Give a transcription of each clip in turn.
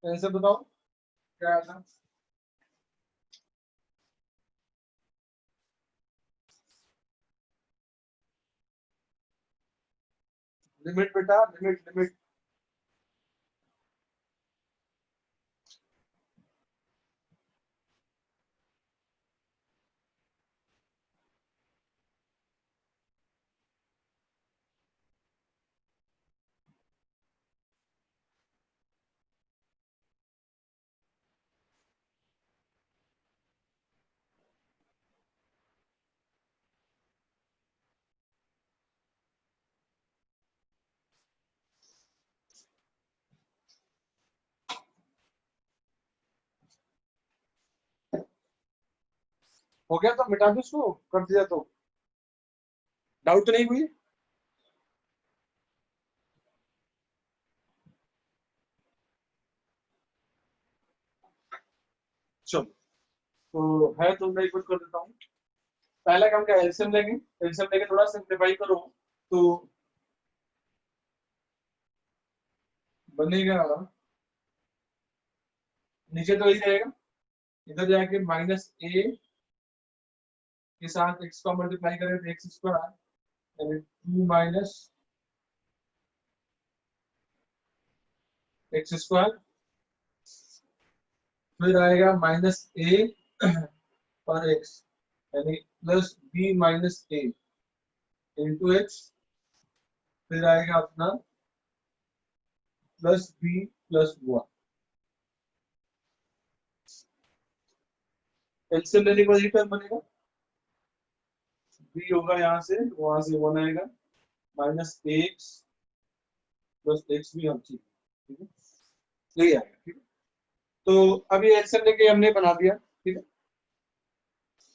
Answer बताओ क्या आया था। लिमिट बेटा, लिमिट लिमिट। हो गया तो मिटा दो इसको, कर दिया तो। डाउट तो नहीं हुई। चलो तो है तो मैं एक बार कर देता हूँ। पहला काम क्या है, एलसीएम लेंगे। एलसीएम लेके थोड़ा सिंप्लीफाई करो तो बनेगा। नीचे तो यही रहेगा, इधर जाके माइनस ए के साथ एक्स का मल्टीप्लाई करें तो एक्स स्क्वायर यानी 2 माइनस एक्स स्क्वायर। फिर आएगा माइनस ए पर एक्स यानी plus b minus a into x. फिर आएगा अपना plus b plus one. LCM लेने के बाद ये टर्म बनेगा, बी होगा यहाँ से, वहां से वन आएगा, माइनस एक्स प्लस एक्स भी हम ठीक है, यही आएगा। ठीक है, तो अभी एलसीएम लेके हमने बना दिया। ठीक है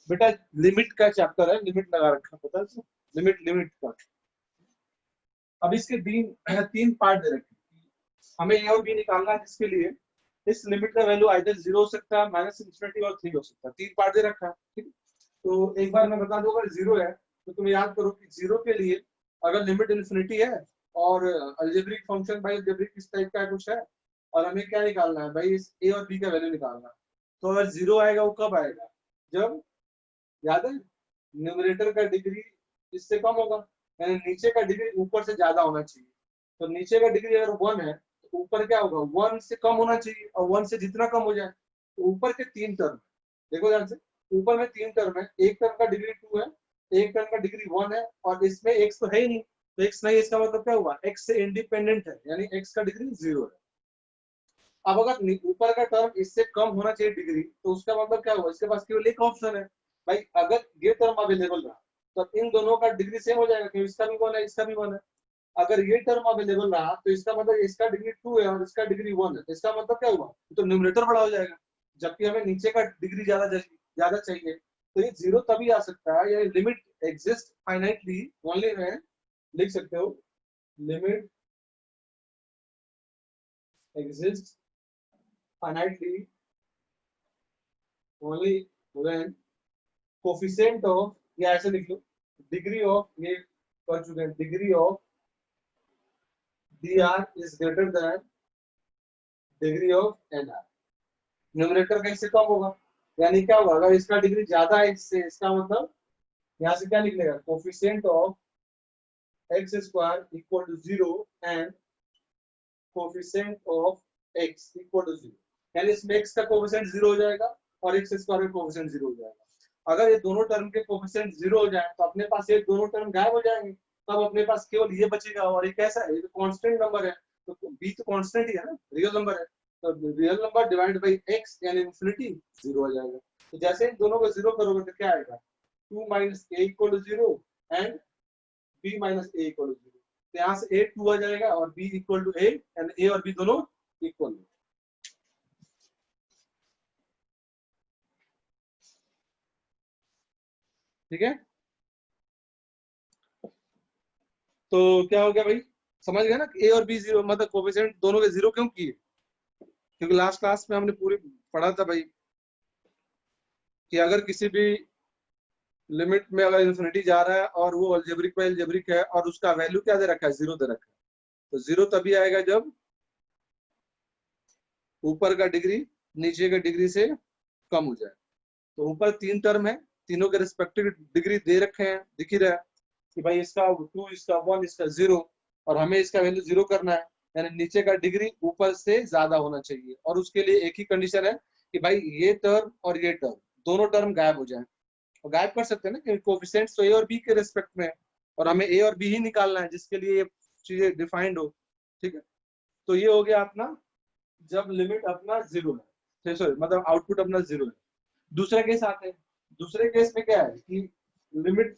बेटा, लिमिट का चैप्टर है, लिमिट लगा रखा पता है, लिमिट लिमिट का। अब इसके तीन पार्ट दे रखे, हमें ए और बी निकालना है, जिसके लिए इस लिमिट का वैल्यू आइदर 0 हो सकता है, माइनस इंफिनिटी और 3 हो सकता है। तीन पार्ट दे रखा है। ठीक है, तो एक बार मैं बता दूं, अगर 0 है तो तुम याद करो कि 0 के लिए अगर लिमिट इंफिनिटी है और अलजेब्रिक फंक्शन भाई अलजेब्रिक किस टाइप का है कुछ है, और हमें क्या निकालना है भाई, इस ए और बी का वैल्यू निकालना है। तो अगर 0 आएगा वो कब आएगा, जब, याद है, न्यूमरेटर का डिग्री इससे कम होगा, यानी नीचे का डिग्री ऊपर से ज्यादा होना चाहिए। तो नीचे का डिग्री अगर 1 है तो ऊपर क्या होगा, 1 से कम होना चाहिए, और 1 से जितना कम हो जाए। तो ऊपर के तीन टर्म देखो ध्यान से, ऊपर में तीन टर्म है, एक टर्म का डिग्री 2 है, एक टर्म का डिग्री 1 है, और इसमें एक्स तो है ही नहीं। तो एक्स नहीं, इसका मतलब क्या हुआ, एक्स से इंडिपेंडेंट है, यानी एक्स का डिग्री 0 है। अब अगर ऊपर का टर्म इससे कम होना चाहिए डिग्री, तो उसका मतलब क्या हुआ, इसके पास केवल एक ऑप्शन है भाई, अगर ये टर्म अवेलेबल रहा तो इन दोनों का डिग्री सेम हो जाएगा, क्योंकि इसका भी 1 है, इसका भी 1 है। अगर ये टर्म अवेलेबल रहा तो इसका मतलब इसका डिग्री 2 है और इसका डिग्री 1 है, तो इसका मतलब क्या हुआ, तो न्यूमरेटर बड़ा हो जाएगा, जबकि हमें नीचे का डिग्री ज्यादा चाहिए। तो ये 0 तभी आ सकता है, या लिमिट एग्जिस्ट फाइनाइटली ओनली में लिख सकते हो, limit exist finitely only when coefficient of, या ऐसे लिख लो, डिग्री ऑफ, ये कर चुके हैं, degree of dr is greater than degree of nr। Numerator कैसे कम होगा, यानी क्या होगा, अगर इसका डिग्री ज्यादा है इससे, इसका मतलब यहाँ से क्या निकलेगा, coefficient of x square equal to 0 and coefficient of x equal to 0, यानी इसमें एक्स का कोफिशिएंट 0 हो जाएगा और एक्स स्क्वायर का कोफिशिएंट 0 हो जाएगा। अगर ये दोनों टर्म के कोफिशिएंट 0 हो जाए तो अपने पास ये दोनों टर्म गायब हो जाएंगे, तब अपने पास केवल ये बचेगा, और ये कैसा है, ये तो कांस्टेंट नंबर है, तो बी तो कांस्टेंट ही है ना, रियल नंबर है, तो real number divide by x यानी इंफिनिटी 0 हो जाएगा। तो जैसे इन दोनों को 0 करोगे तो क्या आएगा, 2 minus a equal to 0 and b minus a equal to 0। तो यहाँ से ए 2 आ जाएगा और b equal to a, and a और बी दोनों इक्वल। ठीक है, तो क्या हो गया भाई, समझ गए ना, ए और बी 0 मतलब कोफिशिएंट दोनों के 0 क्यों किए, क्योंकि लास्ट क्लास में हमने पूरी पढ़ा था भाई कि अगर किसी भी लिमिट में अगर इंफिनिटी जा रहा है और वो अलजेब्रिक पे अलजेब्रिक है और उसका वैल्यू क्या दे रखा है, 0 दे रखा है, तो 0 तभी आएगा जब ऊपर का डिग्री नीचे का डिग्री से कम हो जाए। तो ऊपर 3 टर्म है, तीनों के रिस्पेक्टिव डिग्री दे रखे हैं, दिख ही रहा है कि भाई इसका 2, इसका 1, इसका 0, और हमें इसका वैल्यू 0 करना है, यानी नीचे का डिग्री ऊपर से ज्यादा होना चाहिए। और उसके लिए एक ही कंडीशन है कि भाई ये टर्म और ये टर्म दोनों टर्म गायब हो जाए। और गायब कर सकते हैं ना, कि कोफिशिएंट्स तो ए और बी के रिस्पेक्ट में है, और हमें ए और बी ही निकालना है जिसके लिए ये चीजें डिफाइंड हो। ठीक है, तो ये हो गया अपना जब लिमिट अपना 0 है, सॉरी मतलब आउटपुट अपना 0 है। दूसरे केस आते हैं। दूसरे केस में क्या है कि लिमिट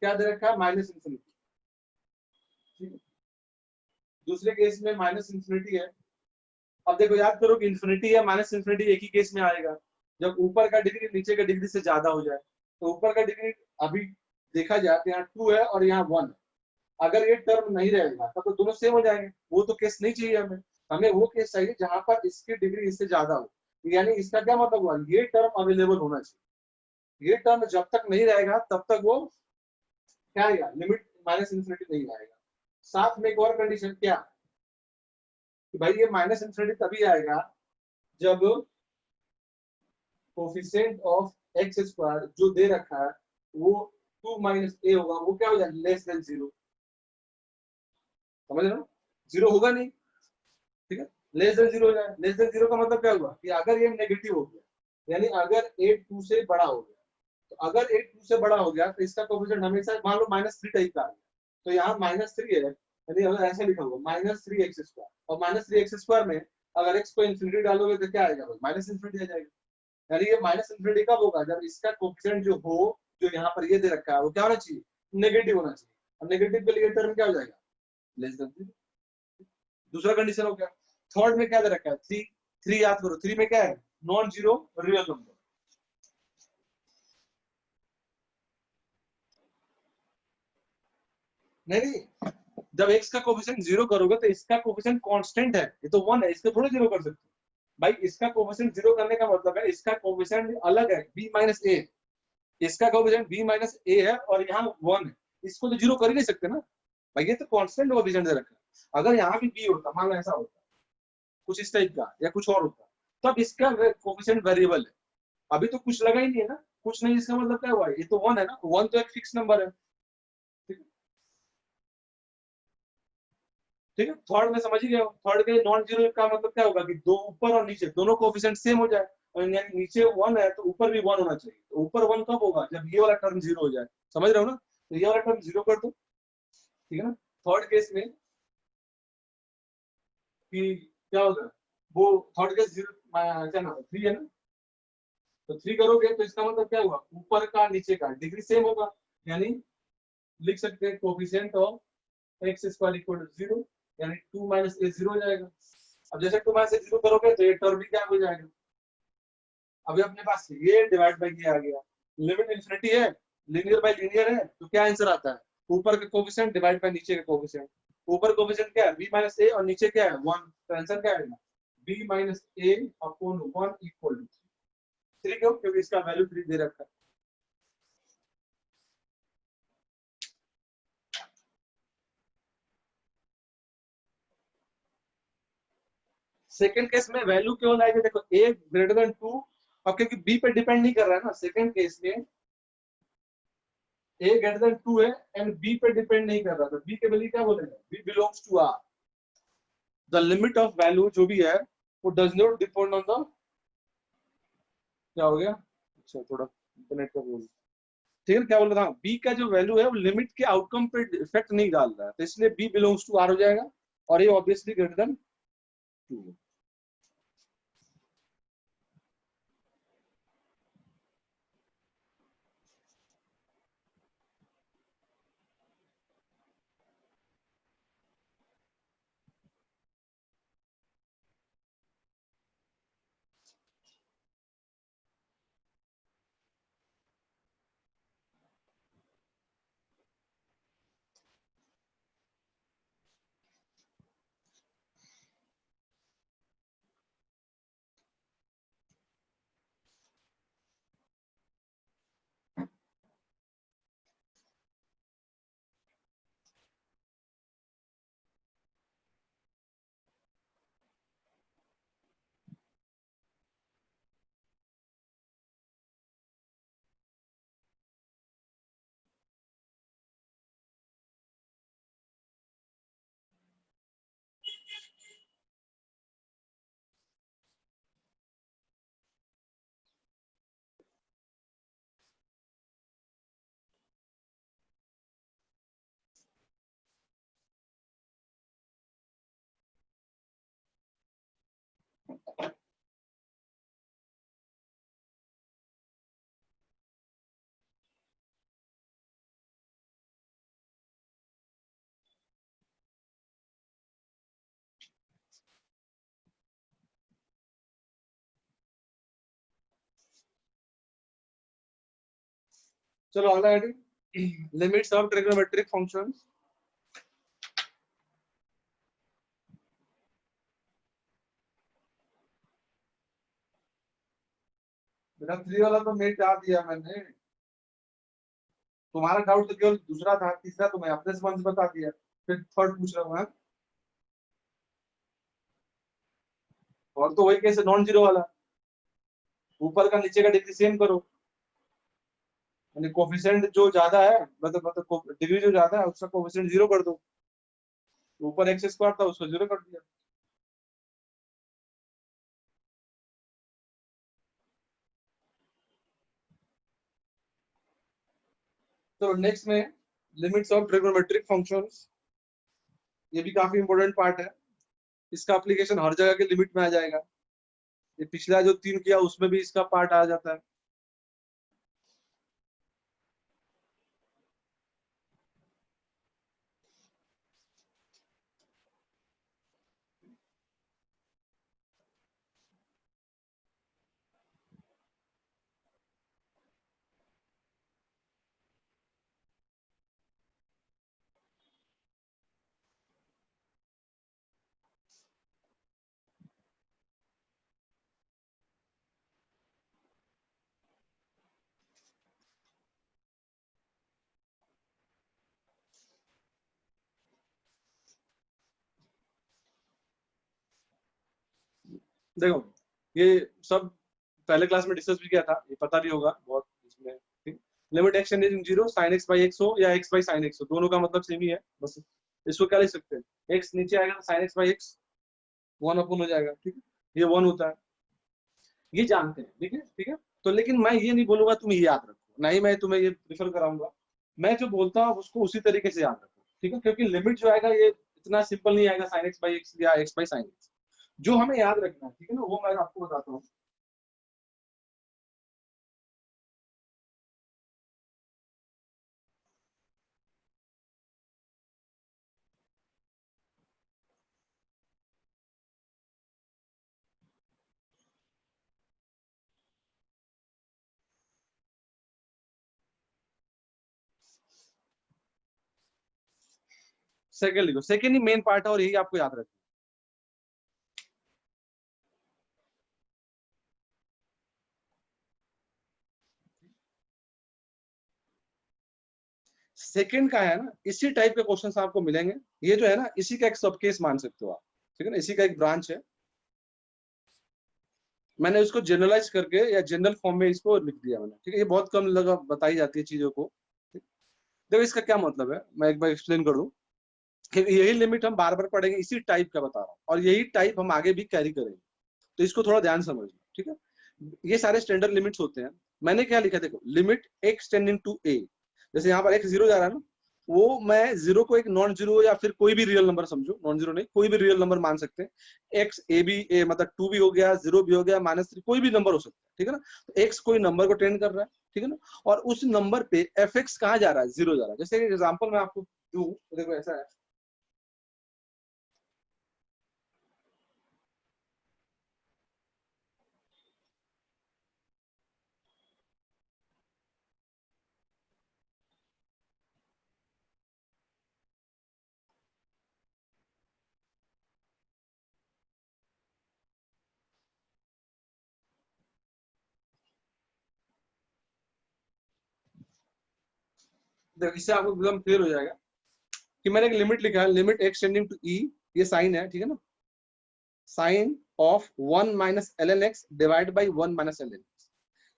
क्या दे रखा है, माइनस इंफिनिटी। ठीक है, दूसरे केस में माइनस इंफिनिटी है। अब देखो याद करो कि इंफिनिटी या माइनस इंफिनिटी एक ही केस में आएगा, जब ऊपर का डिग्री नीचे का डिग्री से ज्यादा हो जाए। तो ऊपर का डिग्री अभी देखा जाए तो यहाँ 2 है और यहाँ 1 है। अगर ये टर्म नहीं रहेगा तब तो दोनों सेम हो जाएंगे, वो तो केस नहीं चाहिए हमें। हमें वो केस चाहिए जहां पर इसकी डिग्री इससे ज्यादा हो। यानी इसका क्या मतलब हुआ, ये टर्म अवेलेबल होना चाहिए। ये टर्म जब तक नहीं रहेगा तब तक वो क्या आएगा, लिमिट माइनस इंफिनिटी नहीं आएगा। साथ में एक और कंडीशन क्या कि भाई ये माइनस इंफिनिटी तभी आएगा जब कोफिशिएंट ऑफ एक्स स्क्वायर जो दे रखा है वो 2 माइनस ए होगा, वो क्या हो जाएगा, लेस देन 0। समझ रहे हो, 0 होगा नहीं। ठीक है, लेस देन 0 हो जाए। लेस देन 0 का मतलब क्या हुआ कि अगर ये नेगेटिव हो गया, यानी अगर ए 2 से बड़ा हो गया, तो अगर ए 2 से बड़ा हो गया तो इसका कोफिशिएंट हमेशा मान लो -3 टाइप का आ गया। तो यहाँ -3 है, यानी अगर ऐसे लिखा होगा -3 एक्स स्क्वायर, और -3 एक्स स्क्वायर में अगर एक्स को इंफिनिटी डालोगे तो क्या आएगा, माइनस इंफिनिटी आ जाएगा। यानी ये माइनस इंफिनिटी कब होगा, जब इसका कोफिशिएंट जो हो, जो यहाँ पर ये दे रखा है वो क्या होना चाहिए, नेगेटिव होना चाहिए। और नेगेटिव के लिए टर्म क्या हो जाएगा, लेस देन 0। दूसरा कंडीशन हो गया। थर्ड में क्या दे रखा है, 3। 3 याद करो, 3 में क्या है, नॉन जीरो रियल नंबर। नहीं नहीं, जब x का कोफिशिएंट 0 करोगे तो इसका कोफिशिएंट कांस्टेंट है, ये तो 1 है, इसको थोड़े 0 कर सकते हो। भाई इसका कोफिशिएंट 0 करने का मतलब है इसका कोफिशिएंट अलग है, b माइनस ए। इसका कोफिशिएंट b माइनस ए है और यहाँ 1 है, इसको तो 0 कर ही नहीं सकते ना। भाई ये तो कांस्टेंट कोफिशिएंट दे रखा है। अगर यहाँ भी b होता, मान लो ऐसा होता कुछ इस टाइप का या कुछ और होता, तब इसका कोफिशिएंट वेरिएबल है। अभी तो कुछ लगा ही नहीं है ना, कुछ नहीं, इसका मतलब क्या हुआ, ये तो 1 है ना, 1 तो एक फिक्स नंबर है। ठीक है, ठीक है, थर्ड में समझ ही गए हो। थर्ड के नॉन जीरो का मतलब क्या होगा कि दो ऊपर और नीचे दोनों कोफिशिएंट सेम हो जाए, और यानी नीचे 1 है तो ऊपर भी 1 होना चाहिए। तो ऊपर 1 कब होगा, जब ये वाला टर्म 0 हो जाए। समझ रहे हो ना, तो ये वाला टर्म 0 कर दो। ठीक है ना, थर्ड केस में कि क्या होगा, वो थर्ड केस 0 क्या नाम है, 3 है ना। तो 3 करोगे तो इसका मतलब क्या हुआ, ऊपर का नीचे का डिग्री सेम होगा, यानी लिख सकते हैं coefficient of x square equal to 0, यानी 2 माइनस ए 0 हो जाएगा। अब जैसे 2 माइनस ए 0 करोगे तो ये टर्म भी क्या हो जाएगा। अभी अपने पास ये डिवाइड बाय ये आ गया, लिमिट इंफिनिटी है, लीनियर बाय लीनियर है, तो क्या आंसर आता है, ऊपर का कोफिशिएंट डिवाइड बाय नीचे का कोफिशिएंट। ऊपर कोफिशिएंट क्या है, b माइनस ए, और नीचे क्या है 1, तो आंसर क्या आएगा, b minus a upon 1 equal to 3। क्यों, क्योंकि इसका वैल्यू 3 दे रखा है। सेकंड केस में वैल्यू क्यों लाएंगे, देखो a ग्रेटर देन 2, अब क्योंकि b पे डिपेंड नहीं कर रहा है ना, सेकंड केस में a ग्रेटर देन 2 है एंड b पे डिपेंड नहीं कर रहा, तो b के वैल्यू क्या बोलेगा, b belongs to r। The limit of value जो भी है वो does not depend on the, क्या हो गया, अच्छा थोड़ा इंटरनेट का बोल, ठीक है, क्या बोल रहा था, बी का जो वैल्यू है वो लिमिट के आउटकम पे इफेक्ट नहीं डाल रहा है, तो इसलिए बी बिलोंग्स टू आर हो जाएगा, और ये ऑब्वियसली ग्रेटर देन 2। चलो अगला heading, limits of trigonometric functions. मेरा 3 वाला तो मेट डाल दिया मैंने, तुम्हारा डाउट तो केवल दूसरा था, तीसरा तो मैं अपने से बता दिया, फिर थर्ड पूछ रहा हूँ। और तो वही कैसे नॉन जीरो वाला, ऊपर का नीचे का डिग्री सेम करो, यानी कोफिशिएंट जो ज्यादा है, मतलब डिग्री जो ज्यादा है उसका कोफिशिएंट 0 कर दो, ऊपर एक्स स्क्वायर था उसको 0 कर दिया। तो नेक्स्ट में लिमिट्स ऑफ ट्रिग्नोमेट्रिक फंक्शंस, ये भी काफी इंपॉर्टेंट पार्ट है, इसका एप्लीकेशन हर जगह के लिमिट में आ जाएगा। ये पिछला जो 3 किया उसमें भी इसका पार्ट आ जाता है। देखो ये सब पहले क्लास में डिस्कस भी किया था, ये पता भी होगा बहुत इसमें। Limit x tending to 0 sin x by x हो या x by sin x हो, दोनों का मतलब सेम ही है। बस इसको क्या लिख सकते हैं, x नीचे आएगा तो sin x by x 1 अपन हो जाएगा, ठीक है, ये 1 होता है, ये जानते हैं, ठीक है ठीक है। तो लेकिन मैं ये नहीं बोलूंगा तुम ये याद रखो, ना ही मैं तुम्हें ये प्रिफर कराऊंगा, मैं जो बोलता हूँ उसको उसी तरीके से याद रखो, ठीक है, क्योंकि लिमिट जो आएगा ये इतना सिंपल नहीं आएगा sin x by x या x by sin x, जो हमें याद रखना है, ठीक है ना, वो मैं आपको बताता हूँ। सेकंड लिखो, सेकंड ही मेन पार्ट है और यही आपको याद रखना। सेकंड का है ना, इसी टाइप के क्वेश्चंस आपको मिलेंगे, ये जो है ना इसी का एक सब केस मान सकते हो आप, ठीक है ना, इसी का एक ब्रांच है। मैंने इसको जनरलाइज करके या जनरल फॉर्म में इसको लिख दिया मैंने, ठीक है, ये बहुत कम लगा बताई जाती है चीजों को। देखो इसका क्या मतलब है, मैं एक बार एक्सप्लेन कर दूं कि यही लिमिट हम बार बार पढ़ेंगे, इसी टाइप का बता रहा हूँ, और यही टाइप हम आगे भी कैरी करेंगे, तो इसको थोड़ा ध्यान समझना, ठीक है। ये सारे स्टैंडर्ड लिमिट्स होते हैं। मैंने क्या लिखा, देखो लिमिट एक्स टेंडिंग टू ए, जैसे यहाँ पर एक्स 0 जा रहा है ना, वो मैं 0 को एक नॉन जीरो या फिर कोई भी रियल नंबर समझो, नॉन जीरो नहीं कोई भी रियल नंबर मान सकते हैं, एक्स ए बी ए मतलब 2 भी हो गया, 0 भी हो गया, -3 कोई भी नंबर हो सकता है, ठीक है ना। तो एक्स कोई नंबर को टेंड कर रहा है, ठीक है ना, और उस नंबर पे एफ एक्स कहाँ जा रहा है, 0 जा रहा है। जैसे एग्जाम्पल मैं आपको दूं, देखो ऐसा है, देखो इससे आपको एकदम क्लियर हो जाएगा कि मैंने एक लिमिट लिखा है, limit x tending to e, ये साइन है, ठीक है ना, sine of 1 minus l n x divide by 1 minus l n x.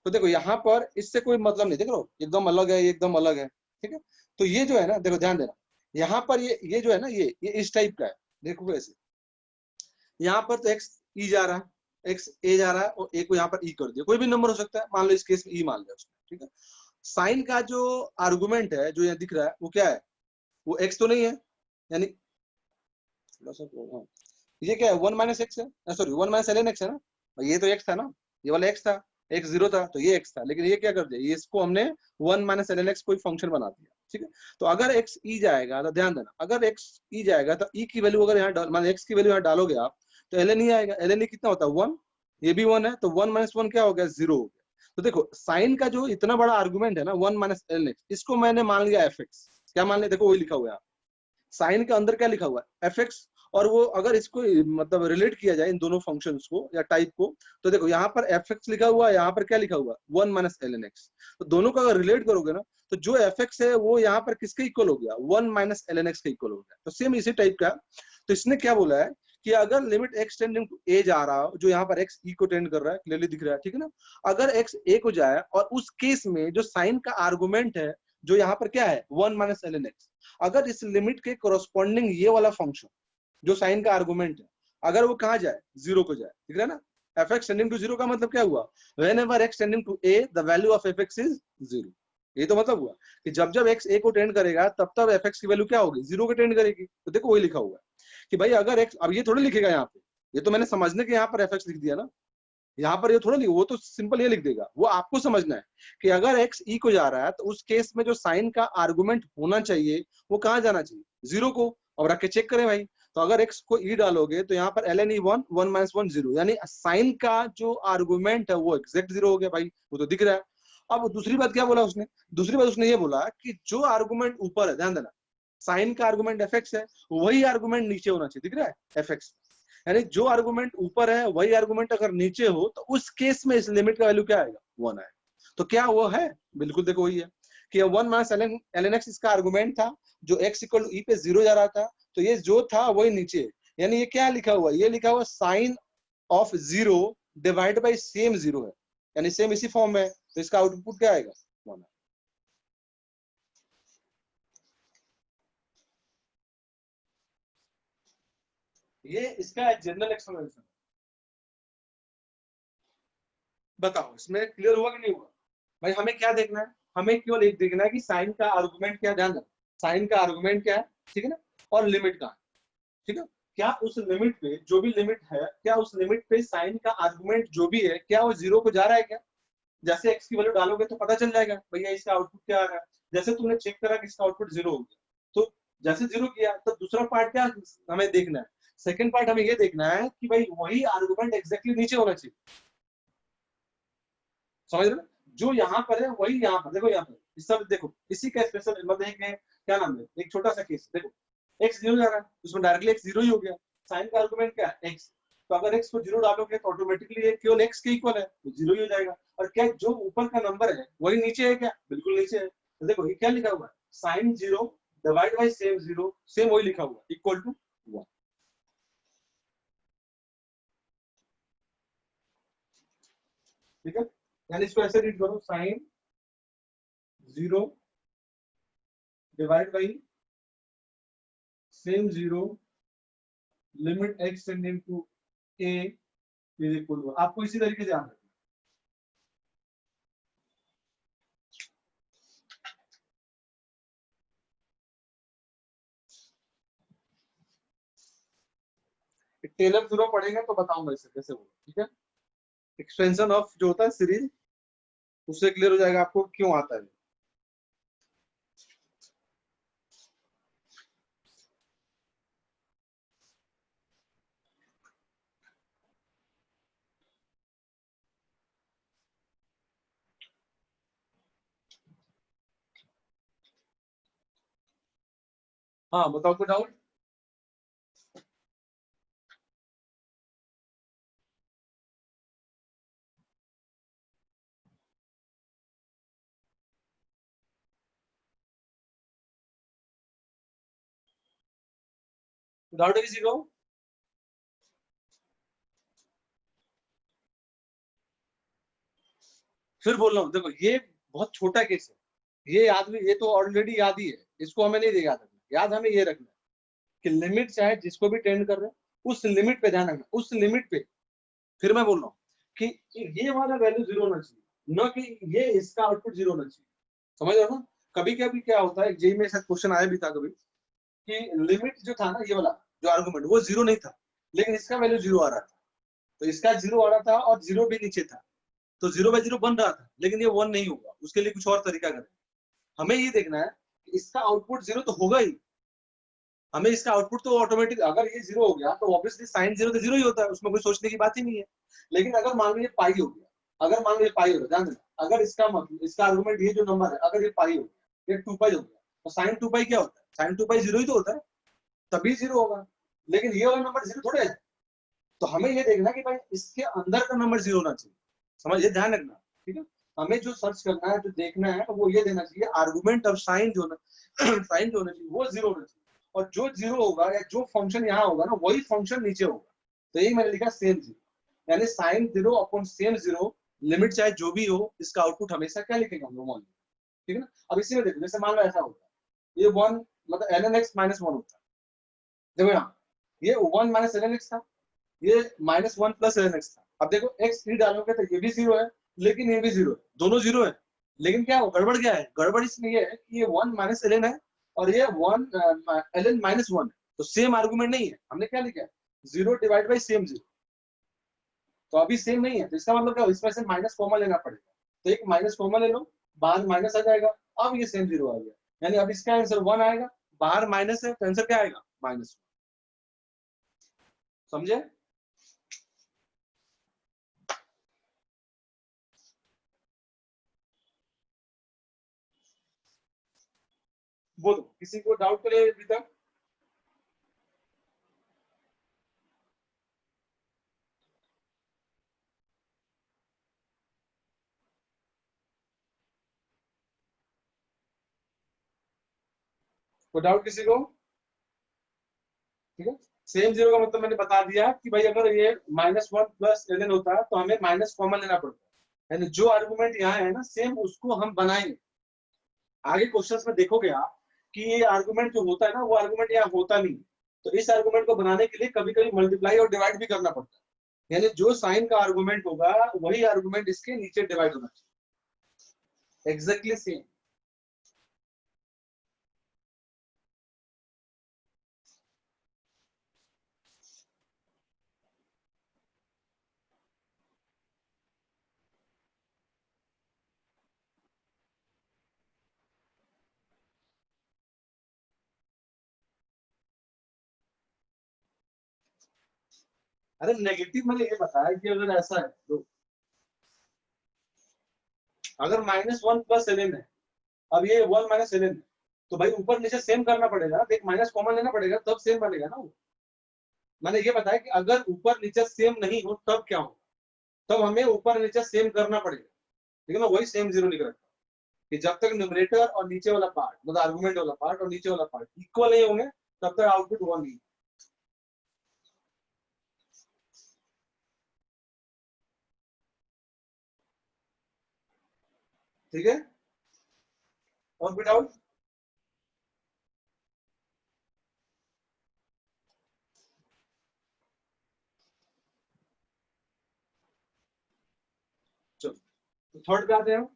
तो देखो यहाँ पर इससे कोई मतलब नहीं, देख लो एकदम अलग है, ये एकदम अलग है, ठीक है। तो ये जो है ना, देखो ध्यान देना, यहाँ पर ये जो है ना, ये इस टाइप का है, देखो ऐसे, यहाँ पर तो एक्स ई जा रहा है, एक्स ए जा रहा है, और ए को यहाँ पर ई कर दिया, कोई भी नंबर हो सकता है, मान लो इस केस में ई मान लिया उसने, ठीक है। साइन का जो आर्गुमेंट है जो यहाँ दिख रहा है वो क्या है, वो एक्स तो नहीं है, यानी ये क्या है, 1 माइनस एक्स है, sorry 1 minus l n x है ना, ये तो एक्स था ना, ये वाला एक्स था, एक्स 0 था तो ये एक्स था, लेकिन ये क्या कर दिया, ये इसको हमने 1 माइनस एल एन एक्स कोई फंक्शन बना दिया, ठीक है। तो अगर एक्स ई जाएगा तो ध्यान देना, अगर एक्स ई जाएगा तो ई की वैल्यू अगर यहाँ मान एक्स की वैल्यू यहाँ डालोगे आप, तो एल एन ई आएगा, एल एन ई कितना होता है 1, ये भी 1 है, तो 1 माइनस 1 क्या हो गया, 0 हो गया। तो देखो साइन का जो इतना बड़ा आर्गुमेंट है ना 1 माइनस ln x, इसको मैंने मान लिया एफ एक्स। क्या मान लिया? देखो वही लिखा हुआ है, साइन के अंदर क्या लिखा हुआ है एफ एक्स। और वो अगर इसको मतलब रिलेट किया जाए इन दोनों फंक्शंस को या टाइप को, तो देखो यहाँ पर एफ एक्स लिखा हुआ है, यहाँ पर क्या लिखा हुआ है 1 माइनस ln x। तो दोनों को अगर रिलेट करोगे ना, तो जो एफ एक्स है वो यहाँ पर किसके इक्वल हो गया? 1 माइनस ln x के इक्वल हो गया। तो सेम इसी टाइप का। तो इसने क्या बोला है कि अगर limit x tending to a जा रहा हो, जो यहाँ पर x e को टेंड कर रहा है, क्लियरली दिख रहा है, ठीक है ना। अगर x a को जाए और उस केस में जो साइन का आर्गुमेंट है जो यहाँ पर क्या है 1 माइनस ln x, अगर इस लिमिट के कोरोस्पोंडिंग ये वाला फंक्शन जो साइन का आर्गुमेंट है, अगर वो कहाँ जाए? जीरो को जाए, ठीक है ना। F x tending to zero का मतलब क्या हुआ? Whenever x tending to a the value of f x is zero. ये तो मतलब हुआ कि जब जब x a को टेंड करेगा तब तब एफ एक्स की वैल्यू क्या होगी? जीरो को टेंड करेगी। तो देखो वही लिखा हुआ है कि भाई अगर x, अब ये थोड़ी लिखेगा यहाँ पे, ये तो मैंने समझने के यहाँ पर एफ एक्स लिख दिया ना, यहाँ पर ये थोड़ा नहीं, वो तो सिंपल ये लिख देगा। वो आपको समझना है कि अगर x e को जा रहा है तो उस केस में जो साइन का आर्गुमेंट होना चाहिए वो कहाँ जाना चाहिए? जीरो को। और रख के चेक करें भाई, तो अगर x को e डालोगे तो यहाँ पर ln e 1 1 माइनस 1 जीरो, यानी साइन का जो आर्गुमेंट है वो एग्जैक्ट जीरो हो गया भाई, वो तो दिख रहा है। अब दूसरी बात क्या बोला उसने? दूसरी बात उसने ये बोला कि जो आर्गुमेंट ऊपर है, ध्यान देना, साइन का आर्गुमेंट एफ एक्स है, वही आर्गुमेंट नीचे होना चाहिए, दिख रहा है एफ एक्स। यानी जो आर्गुमेंट ऊपर है वही आर्गुमेंट अगर नीचे हो तो उस केस में इस लिमिट का वैल्यू क्या आएगा? 1 आएगा। तो क्या वो है? बिल्कुल देखो वही है कि 1 माइनस ln x इसका आर्गुमेंट था, जो x इक्वल टू e पे जीरो जा रहा था, तो ये जो था वही नीचे। यानी ये क्या लिखा हुआ? ये लिखा हुआ sine of zero divide by same zero है, यानी सेम इसी फॉर्म में है, तो इसका आउटपुट क्या आएगा? 1। ये इसका जनरल एक्सप्लेनेशन। बताओ इसमें क्लियर हुआ कि नहीं हुआ? भाई हमें क्या देखना है? हमें केवल एक देखना है कि साइन का आर्गुमेंट क्या, ध्यान रखना, साइन का आर्गुमेंट क्या है, ठीक है ना, और लिमिट का, ठीक है। क्या उस लिमिट पे, जो भी लिमिट है, क्या उस लिमिट पे साइन का आर्गुमेंट जो भी है, क्या वो जीरो को जा रहा है क्या? जैसे एक्स की वैल्यू डालोगे तो पता चल जाएगा भैया इसका आउटपुट क्या आ रहा है। जैसे तुमने चेक करा कि इसका आउटपुट जीरो हो गया, तो जैसे जीरो किया तो दूसरा पार्ट क्या हमें देखना है? सेकंड पार्ट हमें ये देखना है कि भाई वही आर्गुमेंट एग्जैक्टली नीचे होना चाहिए। समझ रहे हो? जो यहाँ पर है वही यहाँ पर, देखो यहाँ पर इस सब देखो, इसी का स्पेशल मतलब है क्या नाम है, एक छोटा सा केस देखो, एक्स जीरो जा रहा है, उसमें डायरेक्टली एक्स जीरो ही हो गया। साइन का आर्गुमेंट क्या है? एक्स। तो अगर एक्स को जीरो डालोगे तो ऑटोमेटिकली ये केवल एक्स के इक्वल है, तो जीरो ही हो जाएगा। और क्या जो ऊपर का नंबर है वही नीचे है क्या? बिल्कुल नीचे है। तो देखो ये क्या लिखा हुआ है? Sign zero divide by same zero, same वही लिखा हुआ है, इक्वल टू 1। ठीक है, यानी इसको ऐसे रीड करो, sine zero divide by same zero limit x tending to a is equal to, आपको इसी तरीके से याद रखना। टेलर थ्योरम पढ़ेंगे तो बताऊंगा इसे कैसे होगा, ठीक है। एक्सपेंशन ऑफ जो होता है सीरीज, उससे क्लियर हो जाएगा आपको क्यों आता है। हाँ बताओ कोई डाउट? डाउट है किसी को? फिर बोल रहा हूँ, देखो ये बहुत छोटा केस है, ये याद भी, ये तो ऑलरेडी याद ही है, इसको हमें नहीं याद रखना। याद हमें ये रखना है कि लिमिट चाहे जिसको भी टेंड कर रहे हैं उस लिमिट पे ध्यान रखना, उस लिमिट पे। फिर मैं बोल रहा हूँ कि ये वाला वैल्यू जीरो होना चाहिए, न कि ये इसका आउटपुट जीरो होना चाहिए। समझ रहे हो ना? कभी कभी क्या होता है, जेई में शायद क्वेश्चन आया भी था कभी, कि लिमिट जो था ना, ये वाला जो आर्गुमेंट वो जीरो नहीं था, लेकिन इसका वैल्यू जीरो आ रहा था। तो इसका जीरो आ रहा था और जीरो भी नीचे था, तो जीरो बाई जीरो बन रहा था, लेकिन ये वन नहीं होगा। उसके लिए कुछ और तरीका करें। हमें ये देखना है कि इसका आउटपुट जीरो तो होगा ही, हमें इसका आउटपुट तो ऑटोमेटिक, अगर ये जीरो हो गया तो ऑब्वियसली साइन जीरो तो जीरो ही होता है, उसमें कोई सोचने की बात ही नहीं है। लेकिन अगर मान लो ये पाई हो गया, अगर मान लो ये पाई हो गया, ध्यान देना, अगर इसका मतलब इसका आर्गुमेंट ये जो नंबर है अगर ये पाई हो गया, ये 2 पाई हो गया, तो साइन 2 पाई क्या होता है? साइन 2 पाई 0 ही तो होता है, तभी 0 होगा। लेकिन ये वाला नंबर 0 थोड़े है। तो हमें ये देखना कि भाई इसके अंदर का नंबर 0 होना चाहिए। समझिए, ध्यान रखना, ठीक है। हमें जो सर्च करना है, जो देखना है, वो ये देना चाहिए आर्गुमेंट ऑफ साइन जो साइन जो होना चाहिए वो 0 होना चाहिए। और जो 0 होगा या जो फंक्शन यहाँ होगा ना, वही फंक्शन नीचे होगा। तो यही मैंने लिखा सेम 0, यानी साइन 0 अपॉन सेम 0, लिमिट चाहे जो भी हो, इसका आउटपुट हमेशा क्या लिखेंगे हम लोग, ठीक है ना। अब इसी में देखो, जैसे मान लो ऐसा होता है, ये 1 मतलब ln x माइनस 1 होता है। देखो यहाँ ये 1 माइनस ln x था, ये -1 प्लस ln x था। अब देखो x 3 डालोगे तो ये भी 0 है, लेकिन ये भी 0 है, दोनों 0 है। लेकिन क्या हो, गड़बड़ क्या है? गड़बड़ इसमें ये है कि ये 1 माइनस ln है और ये 1 ln माइनस 1 है, तो सेम आर्गुमेंट नहीं है। हमने क्या लिखा है? 0 डिवाइड बाई सेम 0। तो अभी सेम नहीं है, तो इसका मतलब क्या हो, इसमें से माइनस कॉमन लेना पड़ेगा। तो एक माइनस कॉमन ले लो, बाहर माइनस आ जाएगा, अब ये सेम 0 आ गया। यानी अब इसका आंसर 1 आएगा, बाहर माइनस है तो आंसर क्या आएगा? -1। समझे? बोलो, किसी को डाउट करे अभी तक? कोई डाउट किसी को? ठीक है, सेम 0 का मतलब मैंने बता दिया कि भाई अगर ये -1 प्लस ln होता है तो हमें माइनस कॉमन लेना पड़ता है। यानी जो आर्गुमेंट यहाँ है ना, सेम उसको हम बनाएंगे। आगे क्वेश्चंस में देखोगे आप कि ये आर्गुमेंट जो होता है ना, वो आर्गुमेंट यहाँ होता नहीं। तो इस आर्गुमेंट को बनाने के लिए कभी कभी मल्टीप्लाई और डिवाइड भी करना पड़ता है। यानी जो साइन का आर्गुमेंट होगा वही आर्गुमेंट इसके नीचे डिवाइड होना चाहिए, एग्जैक्टली सेम। अरे नेगेटिव मैंने ये बताया कि अगर ऐसा है तो अगर -1 प्लस ln है, अब ये 1 माइनस ln है, तो भाई ऊपर नीचे सेम करना पड़ेगा, तो एक माइनस कॉमन लेना पड़ेगा, तब सेम बनेगा ना वो। मैंने ये बताया कि अगर ऊपर नीचे सेम नहीं हो तब क्या हो, तब हमें ऊपर नीचे सेम करना पड़ेगा। लेकिन मैं वही सेम 0 लिख रखा हूँ कि जब तक न्यूमरेटर और नीचे वाला पार्ट, मतलब आर्गुमेंट वाला पार्ट और नीचे वाला पार्ट इक्वल नहीं होंगे, तब तक आउटपुट 1 नहीं। ठीक है, और भी डाउट? चलो, तो थर्ड पे आते हैं हम।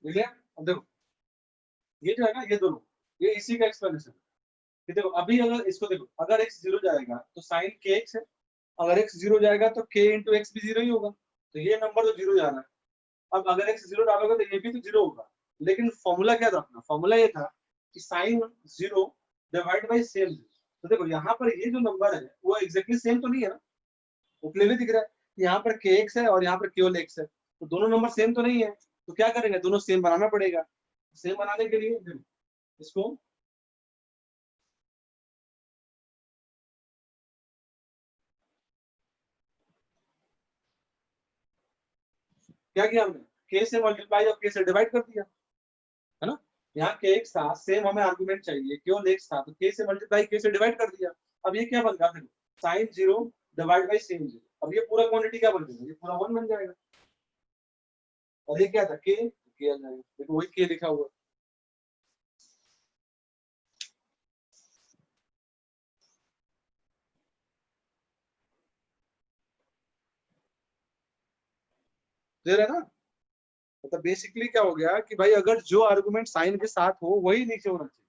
ठीक है। अब देखो ये जो है ना, ये दोनों, ये इसी का एक्सप्लेनेशन है। देखो अभी अगर इसको देखो, अगर x जीरो जाएगा तो साइन के एक्स है, अगर x जीरो जाएगा तो k इंटू एक्स भी जीरो ही होगा, तो ये नंबर तो जीरो जा रहा है। अब अगर x जीरो डालोगे तो ये भी तो जीरो होगा, लेकिन फॉर्मूला क्या था अपना, फॉर्मूला ये था कि sign zero divide by same zero. तो देखो यहाँ पर ये जो नंबर है वो एग्जैक्टली सेम तो नहीं है ना, वो क्लियरली दिख रहा है, यहाँ पर के एक्स है और यहाँ पर केवल एक्स है, तो दोनों नंबर सेम तो नहीं है, तो क्या करेंगे, दोनों सेम बनाना पड़ेगा। सेम बनाने के लिए इसको क्या किया हमने, के से मल्टीप्लाई और के से डिवाइड कर दिया, है ना। यहाँ के एक्स था, सेम हमें आर्गुमेंट चाहिए, केवल एक्स था, तो के से मल्टीप्लाई के से डिवाइड कर दिया। अब ये क्या बन गया, sign zero divide by same zero. अब ये पूरा क्वांटिटी क्या बन जाएगा, ये पूरा वन बन जाएगा। और ये क्या था, के आ जाएगा, देखो वही के लिखा हुआ। क्लियर है ना। मतलब बेसिकली क्या हो गया कि भाई अगर जो आर्गुमेंट साइन के साथ हो वही नीचे होना चाहिए।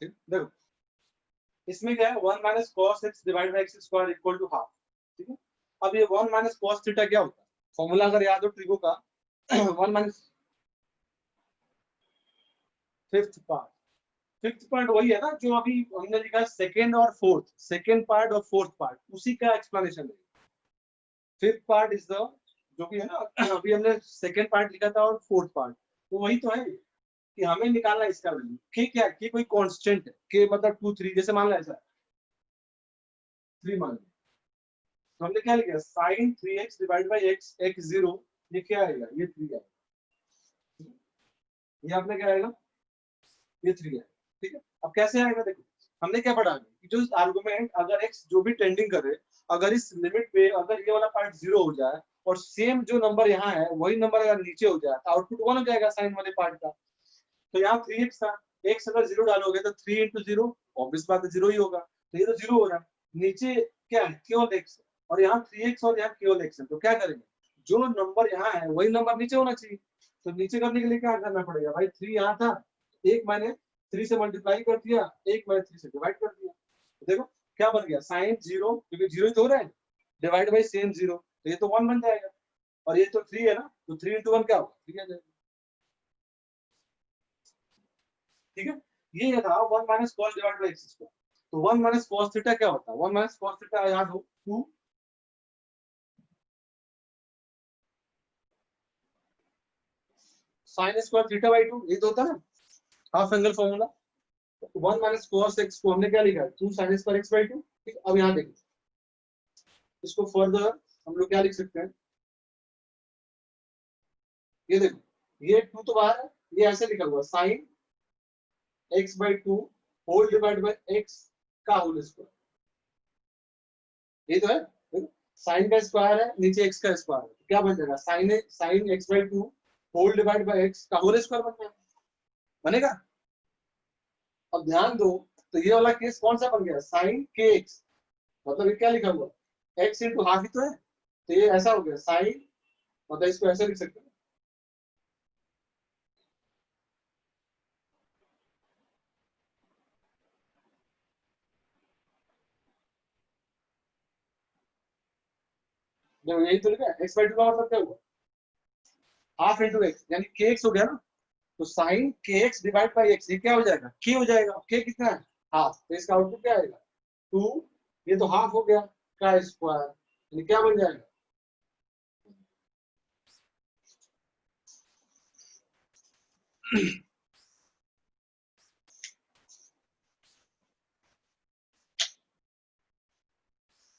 देखो इसमें क्या है, one minus cos x divide by x square equal to half. ठीक है। अब ये वन माइनस कॉस थीटा क्या होता है, फॉर्मूला अगर याद हो ट्रिगो का, one minus fifth part, fifth part वही है ना जो अभी हमने लिखा है, सेकेंड और फोर्थ, सेकेंड पार्ट और फोर्थ पार्ट, उसी का एक्सप्लेनेशन है। फिफ्थ पार्ट इज द, जो कि है ना, अभी हमने सेकेंड पार्ट लिखा था और फोर्थ पार्ट, तो वही तो है कि हमें निकालना है इसका वैल्यू। के क्या है, के कोई कांस्टेंट है, के मतलब टू थ्री, जैसे मान लो ऐसा थ्री मान लो, तो हमने क्या लिखा, sine three x divide by x x zero, ये क्या आएगा, ये थ्री आएगा। ये आपने क्या आएगा, ये थ्री है। ठीक है। अब कैसे आएगा, देखो हमने क्या पढ़ा कि जो आर्गुमेंट अगर एक्स जो भी ट्रेंडिंग करे, अगर इस लिमिट पे अगर ये वाला पार्ट जीरो हो जाए और सेम जो नंबर यहाँ है वही नंबर अगर नीचे हो जाए तो आउटपुट वन हो जाएगा साइन वाले पार्ट का। तो यहाँ थ्री एक्स था, एक्स अगर जीरो डालोगे तो थ्री इंटू जीरो, ऑब्वियस बात है जीरो ही होगा, तो ये तो जीरो हो रहा है। नीचे क्या है, केवल एक्स, और यहाँ थ्री एक्स और यहाँ केवल एक्स है, तो क्या करेंगे, जो नंबर यहाँ है वही नंबर नीचे होना चाहिए। तो नीचे करने के लिए क्या करना पड़ेगा भाई, थ्री यहाँ था, एक मैंने थ्री से मल्टीप्लाई कर दिया, एक मैंने थ्री से डिवाइड कर दिया, तो देखो क्या बन गया, साइन जीरो, क्योंकि जीरो तो हो रहा है, डिवाइड बाई सेम जीरो, तो ये तो वन बन जाएगा। और ये तो थ्री है ना, तो थ्री इंटू वन क्या होगा, थ्री आ जाएगा। ठीक है। ये था one minus cos divide by x square. तो वन माइनस कॉस थीटा क्या होता है, वन माइनस कॉस थीटा याद हो, two sine square theta by two, ये तो होता है ना half angle formula. One minus cos x को हमने क्या लिखा, two sine square x by two. ठीक, अब यहाँ देखिए इसको फर्दर हम लोग क्या लिख सकते हैं, ये देखो ये टू तो बाहर है, ये ऐसे लिखा हुआ sine x by two whole divide by x का होल स्क्वायर, ये तो है। साइन का स्क्वायर है, नीचे एक्स का स्क्वायर है, तो क्या बन जाएगा, sine sine x by two whole divide by x का होल स्क्वायर बन जाएगा, बनेगा। अब ध्यान दो, तो ये वाला केस कौन सा बन गया, साइन के एक्स, मतलब ये क्या लिखा हुआ, एक्स इंटू हाफ ही तो है, तो ये ऐसा हो गया साइन, मतलब इसको ऐसे लिख सकते हैं, देखो यही तो लिखा है, एक्स बाई टू का मतलब क्या हुआ, हाफ इंटू एक्स, यानी के एक्स हो गया ना, तो साइन के एक्स डिवाइड बाई एक्स, ये क्या हो जाएगा, के हो जाएगा, के कितना है, हाफ, तो इसका आउटपुट क्या आएगा, टू, ये तो हाफ हो गया का स्क्वायर ये क्या बन जाएगा?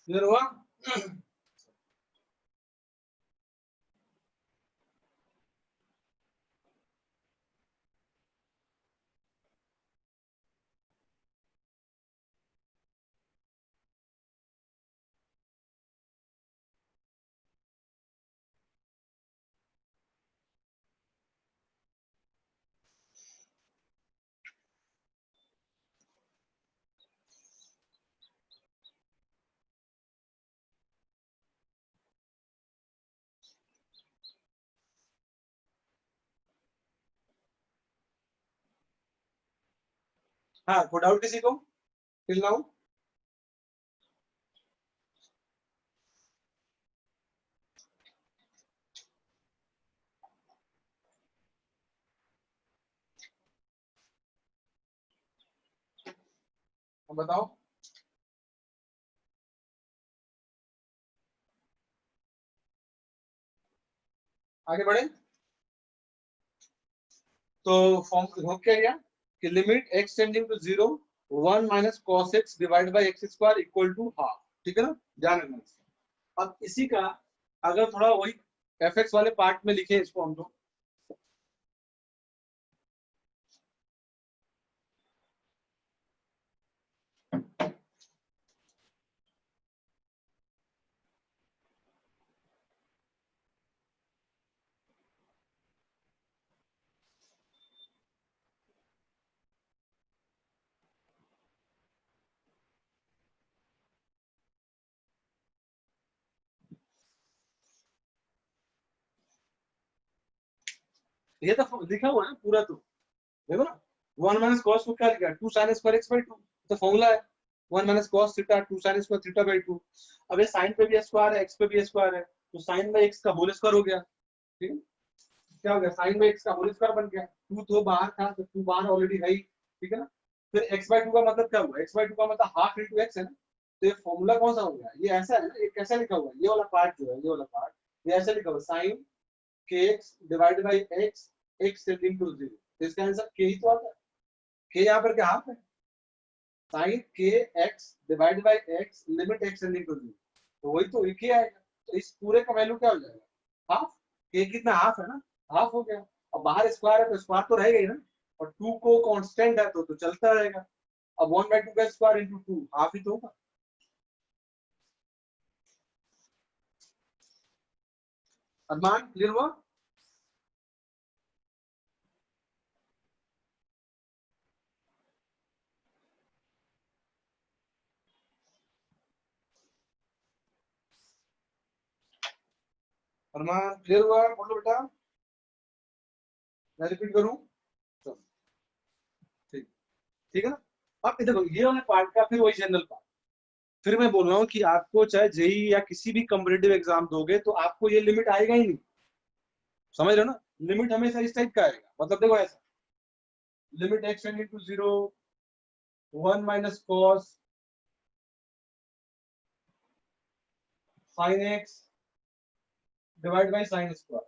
क्लियर हुआ? हाँ, कोई डाउट किसी को टिल नाउ? बताओ। आगे बढ़े। तो फॉर्म हो क्या गया कि limit x tending to 0 1 minus cos x divide by x square equal to half. ठीक है ना, ध्यान रखना। अब इसी का अगर थोड़ा वही fx वाले पार्ट में लिखे इसको हम लोग, ये तो लिखा हुआ है ना पूरा, तो देखो ना। 1 माइनस कॉस को क्या लिखा है? 2 साइन स्क्वायर एक्स बाई 2, तो फॉर्मूला है 1 minus cos theta 2 sign square theta by 2। अब ये साइन पे भी स्क्वायर है, एक्स पे भी स्क्वायर है, तो साइन बाई एक्स का होल स्क्वायर हो गया। ठीक है, क्या हो गया? साइन बाई एक्स का होल स्क्वायर बन गया। 2 तो बाहर था, तो 2 बाहर ऑलरेडी है ही। ठीक है ना। फिर एक्स बाई 2 का मतलब क्या हुआ? एक्स बाई 2 का मतलब हाफ इंटू एक्स है ना। तो ये फॉर्मूला कौन सा हो गया? ये ऐसा है ना, ये कैसा लिखा हुआ है? ये वाला पार्ट जो है, ये वाला पार्ट, ये ऐसा लिखा हुआ साइन के x divide by x, x tending to 0। तो इसका आंसर के ही तो आता है। के यहाँ पर क्या हाफ है? साइन के x divide by x limit x tending to 0, तो वही तो के आएगा। तो इस पूरे का वैल्यू क्या हो जाएगा? हाफ। के कितना? हाफ है ना, हाफ हो गया। अब बाहर स्क्वायर है तो स्क्वायर तो रहेगा ही ना, और 2 को कांस्टेंट है तो चलता रहेगा। अब 1/2 का स्क्वायर इंटू 2 हाफ ही तो होगा। अरमान क्लियर हुआ? अरमान क्लियर हुआ? बोलो बेटा, मैं रिपीट करूं? चलो, ठीक, ठीक है ना। अब देखो ये वाले पार्ट का फिर वही जनरल पार्ट, फिर मैं बोल रहा हूँ कि आपको चाहे जेई या किसी भी कॉम्पिटेटिव एग्जाम दोगे तो आपको ये लिमिट आएगा ही नहीं। समझ रहे हो ना? लिमिट हमेशा इस टाइप का आएगा, मतलब देखो ऐसा, limit x tending to 0 1 minus cos sine x divide by sine square.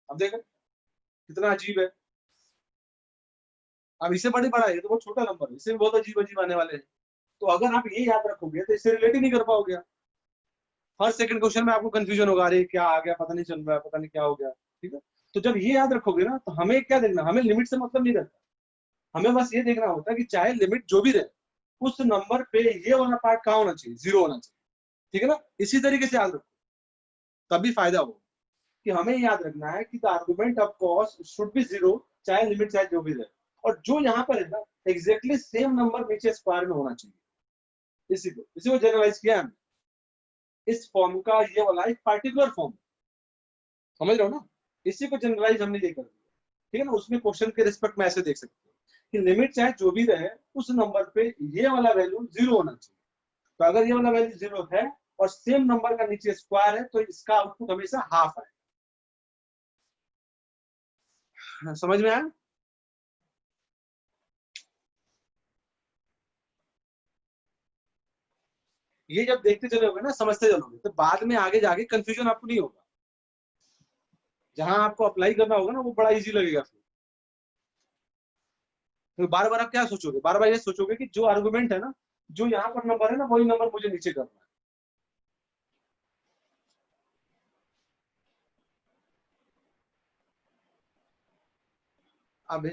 अब देखो कितना अजीब है। अब इससे बड़ी बड़ा है, ये तो बहुत छोटा नंबर है, इससे भी बहुत अजीब अजीब आने वाले हैं। तो अगर आप ये याद रखोगे तो इससे रिलेट ही नहीं कर पाओगे। हर सेकंड क्वेश्चन में आपको कंफ्यूजन होगा, अरे क्या आ गया, पता नहीं चल रहा है, पता नहीं क्या हो गया। ठीक है, तो जब ये याद रखोगे ना तो हमें क्या देखना, हमें लिमिट से मतलब नहीं रहता। हमें बस ये देखना होता है कि चाहे लिमिट जो भी रहे, उस नंबर पे ये वाला पार्ट कहाँ होना चाहिए? 0 होना चाहिए। ठीक है ना, इसी तरीके से याद रखो, तभी फायदा हो। कि हमें याद रखना है कि the argument of cos should be 0, चाहे लिमिट चाहे जो भी रहे। और जो यहाँ पर है ना, एग्जैक्टली सेम नंबर नीचे स्क्वायर में होना चाहिए। इसी को जनरलाइज किया हमने। इस फॉर्म का ये वाला एक पार्टिकुलर फॉर्म, समझ रहे हो ना? इसी को जनरलाइज हमने ये कर दिया। ठीक है ना, उसमें क्वेश्चन के रिस्पेक्ट में ऐसे देख सकते हो कि लिमिट चाहे जो भी रहे, उस नंबर पे ये वाला वैल्यू 0 होना चाहिए। तो अगर ये वाला वैल्यू 0 है और सेम नंबर का नीचे स्क्वायर है, तो इसका आउटपुट हमेशा हाफ है। समझ में आया? ये जब देखते चलोगे ना, समझते चलोगे, तो बाद में आगे जाके कंफ्यूजन आपको नहीं होगा। जहां आपको अप्लाई करना होगा ना, वो बड़ा इजी लगेगा फिर। तो बार बार आप क्या सोचोगे, बार बार ये सोचोगे कि जो आर्गुमेंट है ना, जो यहाँ पर नंबर है ना, वही नंबर मुझे नीचे करना है। अब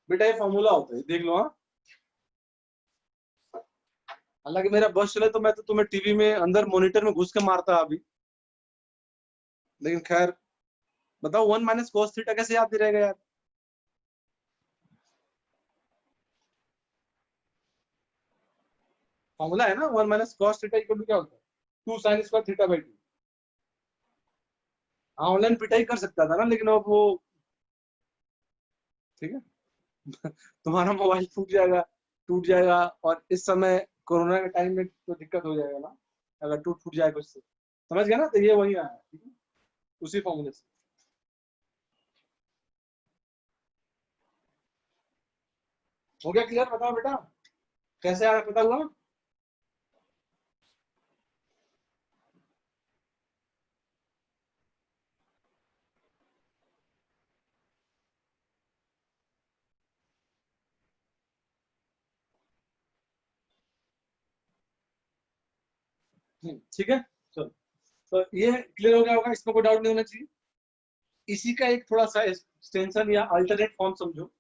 बेटा ये फॉर्मूला होता है, देख लो। हाँ, हालांकि मेरा बस चले तो मैं तो तुम्हें टीवी में अंदर मॉनिटर में घुस के मारता अभी, लेकिन खैर। बताओ 1 - cos थीटा कैसे याद नहीं रहेगा यार। फॉर्मूला है ना, 1 - cos थीटा इक्वल टू क्या होता है, 2 sin² थीटा/2। हाँ, ऑनलाइन पिटाई कर सकता था ना, लेकिन अब वो, ठीक है। तुम्हारा मोबाइल टूट जाएगा, और इस समय कोरोना के टाइम में तो दिक्कत हो जाएगा ना, अगर टूट फूट जाए कुछ से। समझ गया ना, तो ये वही आया, ठीक है, उसी फॉर्मूले से। हो गया क्लियर? बताओ बेटा, कैसे आया, पता हुआ? ठीक है, चलो। तो ये क्लियर हो गया होगा, इसमें कोई डाउट नहीं होना चाहिए। इसी का एक थोड़ा सा एक्सटेंशन या अल्टरनेट फॉर्म समझो।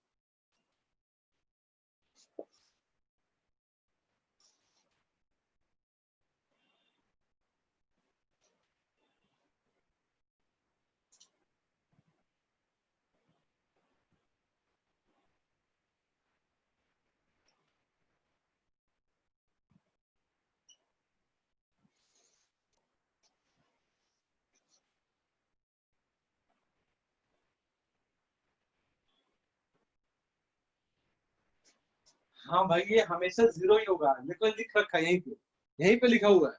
हाँ भाई, ये हमेशा जीरो ही होगा, मेरे को लिख रखा है यहीं पे, यहीं पे लिखा हुआ है।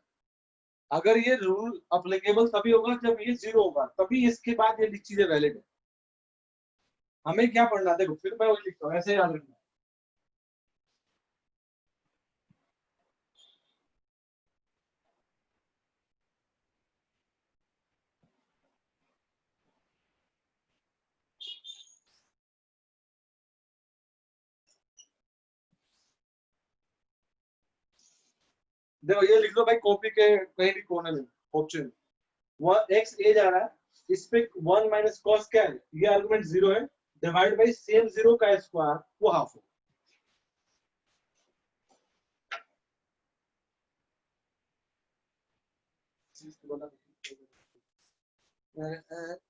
अगर ये रूल अप्लीकेबल तभी होगा जब ये जीरो होगा, तभी इसके बाद ये चीजें वैलिड है। हमें क्या पढ़ना है, देखो फिर मैं वही लिखता हूँ, ऐसे याद रखना। देखो ये लिख लो भाई, कॉपी के कहीं भी कोने में, ऑप्शन वन एक्स ए जा रहा है, इस पे 1 - cos क्या है, ये आर्गुमेंट जीरो है, डिवाइड बाई सेम जीरो का स्क्वायर, वो हाफ हो।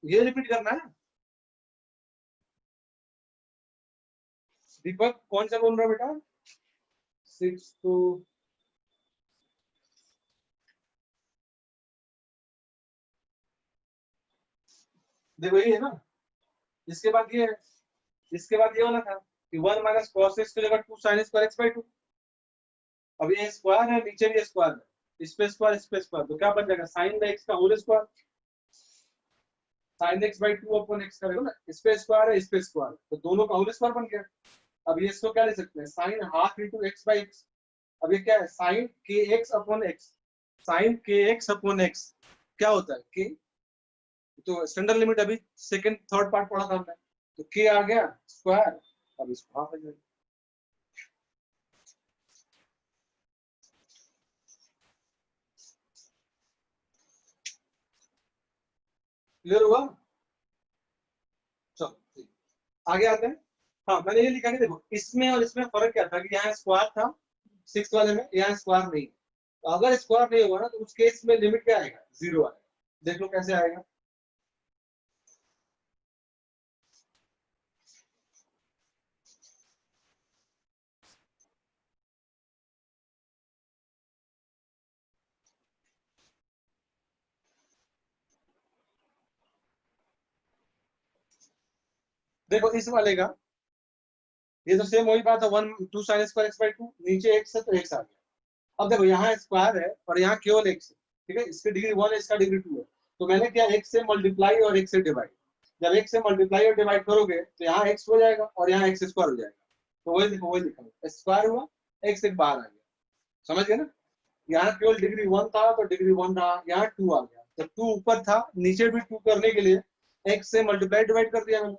ये रिपीट करना है। दीपक कौन सा बोल रहा है बेटा? 6 to, देखो ये है ना, इसके बाद ये है, इसके बाद ये वाला था कि 1 - cos x की जगह 2 sin²x/2। अब ये स्क्वायर है, नीचे भी स्क्वायर है, इस पे स्क्वायर, इस पे स्क्वायर, तो क्या बन जाएगा, साइन एक्स का होल स्क्वायर, sin x/2 करेगा ना, इस पे स्क्वायर है, इस पे स्क्वायर, तो दोनों का होल स्क्वायर बन गया। अब ये इसको क्या ले सकते हैं, साइन हाफ इंटू x/x। अब ये क्या है, साइन के एक्स/x, साइन के एक्स/x क्या होता है, के, तो स्टैंडर्ड लिमिट अभी सेकंड थर्ड पार्ट पढ़ा था हमने, तो के आ गया स्क्वायर, अब इसको हाफ आ जाएगा। क्लियर हुआ? चलो ठीक। आगे आते हैं। हाँ, मैंने ये लिखा कि देखो इसमें और इसमें फर्क क्या था, कि यहाँ स्क्वायर था 6 वाले में, यहाँ स्क्वायर नहीं, तो अगर स्क्वायर नहीं होगा ना, तो उस केस में लिमिट क्या आएगा, जीरो आएगा। देख लो कैसे आएगा। देखो इस वाले का, ये तो सेम वही बात है, 1 2 साइन स्क्वायर एक्स बाई 2, नीचे एक्स है तो एक्स आ गया। अब देखो यहाँ स्क्वायर है और यहाँ केवल एक्स है, ठीक है, इसकी डिग्री 1 है, इसका डिग्री 2 है, तो मैंने क्या एक्स से मल्टीप्लाई और एक्स से डिवाइड, जब एक्स से मल्टीप्लाई और डिवाइड करोगे तो यहाँ एक्स हो जाएगा और यहाँ एक्स स्क्वायर हो जाएगा, तो वही देखो वही लिखा स्क्वायर हुआ, एक्स एक बाहर आ गया, समझ गए ना। यहाँ केवल डिग्री 1 था तो डिग्री 1 रहा, यहाँ 2 आ गया, तो 2 ऊपर था, नीचे भी 2 करने के लिए एक्स से मल्टीप्लाई डिवाइड कर दिया मैंने,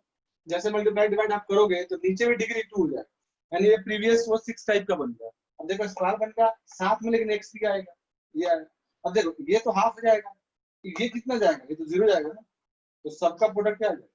जैसे मल्टीप्लाई डिवाइड आप करोगे तो नीचे भी डिग्री 2 हो जाए, यानी ये प्रीवियस वो 6 टाइप का बन गया। अब देखो स्क्वायर बन गया साथ में, लेकिन एक्स भी आएगा, ये आएगा। अब देखो ये तो हाफ हो जाएगा, ये कितना जाएगा, ये तो 0 जाएगा ना, तो सबका प्रोडक्ट क्या आ जाएगा।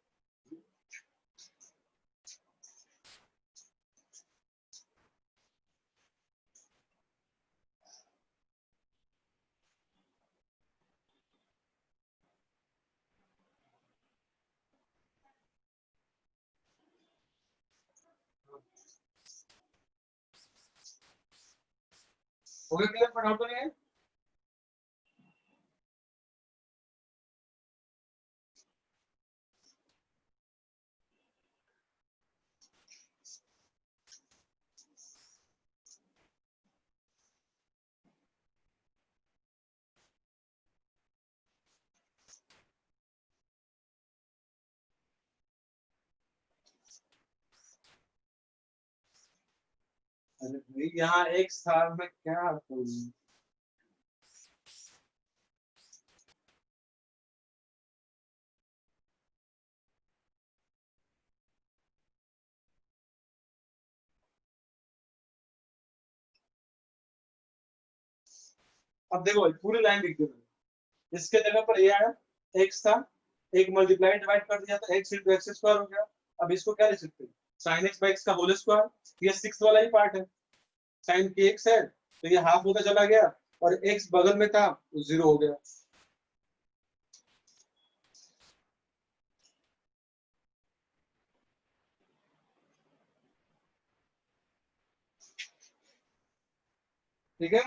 हो गया क्लियर, पर डाउट तो नहीं है। अरे भाई यहाँ एक्स था, मैं क्या करूँ। अब देखो पूरी लाइन लिख दो, इसके जगह पर ये आया, एक्स था, एक मल्टीप्लाई डिवाइड कर दिया तो एक्स इंटू एक्स स्क्वायर हो गया। अब इसको क्या लिख सकते हैं, साइन एक्स बाई एक्स का होल स्क्वायर, ये 6 वाला ही पार्ट है, साइन की एक्स है तो ये हाफ होता चला गया, और एक्स बगल में था तो 0 हो गया। ठीक है,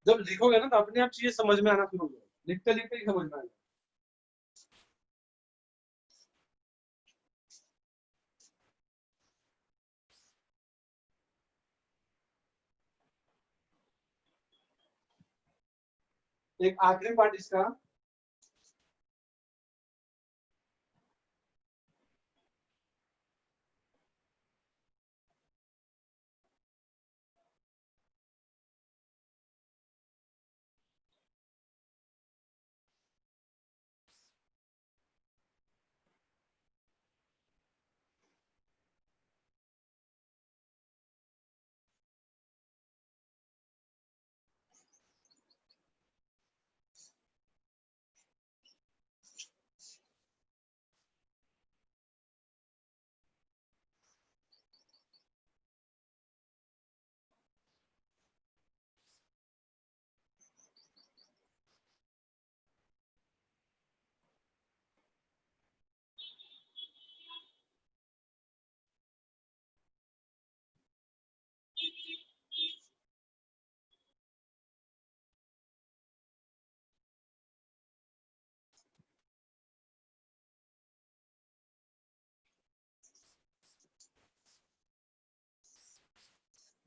जब लिखोगे ना तो अपने आप चीजें समझ में आना शुरू हो जाएगी, लिखते लिखते ही समझ में आएगा। एक आखिरी पार्ट इसका,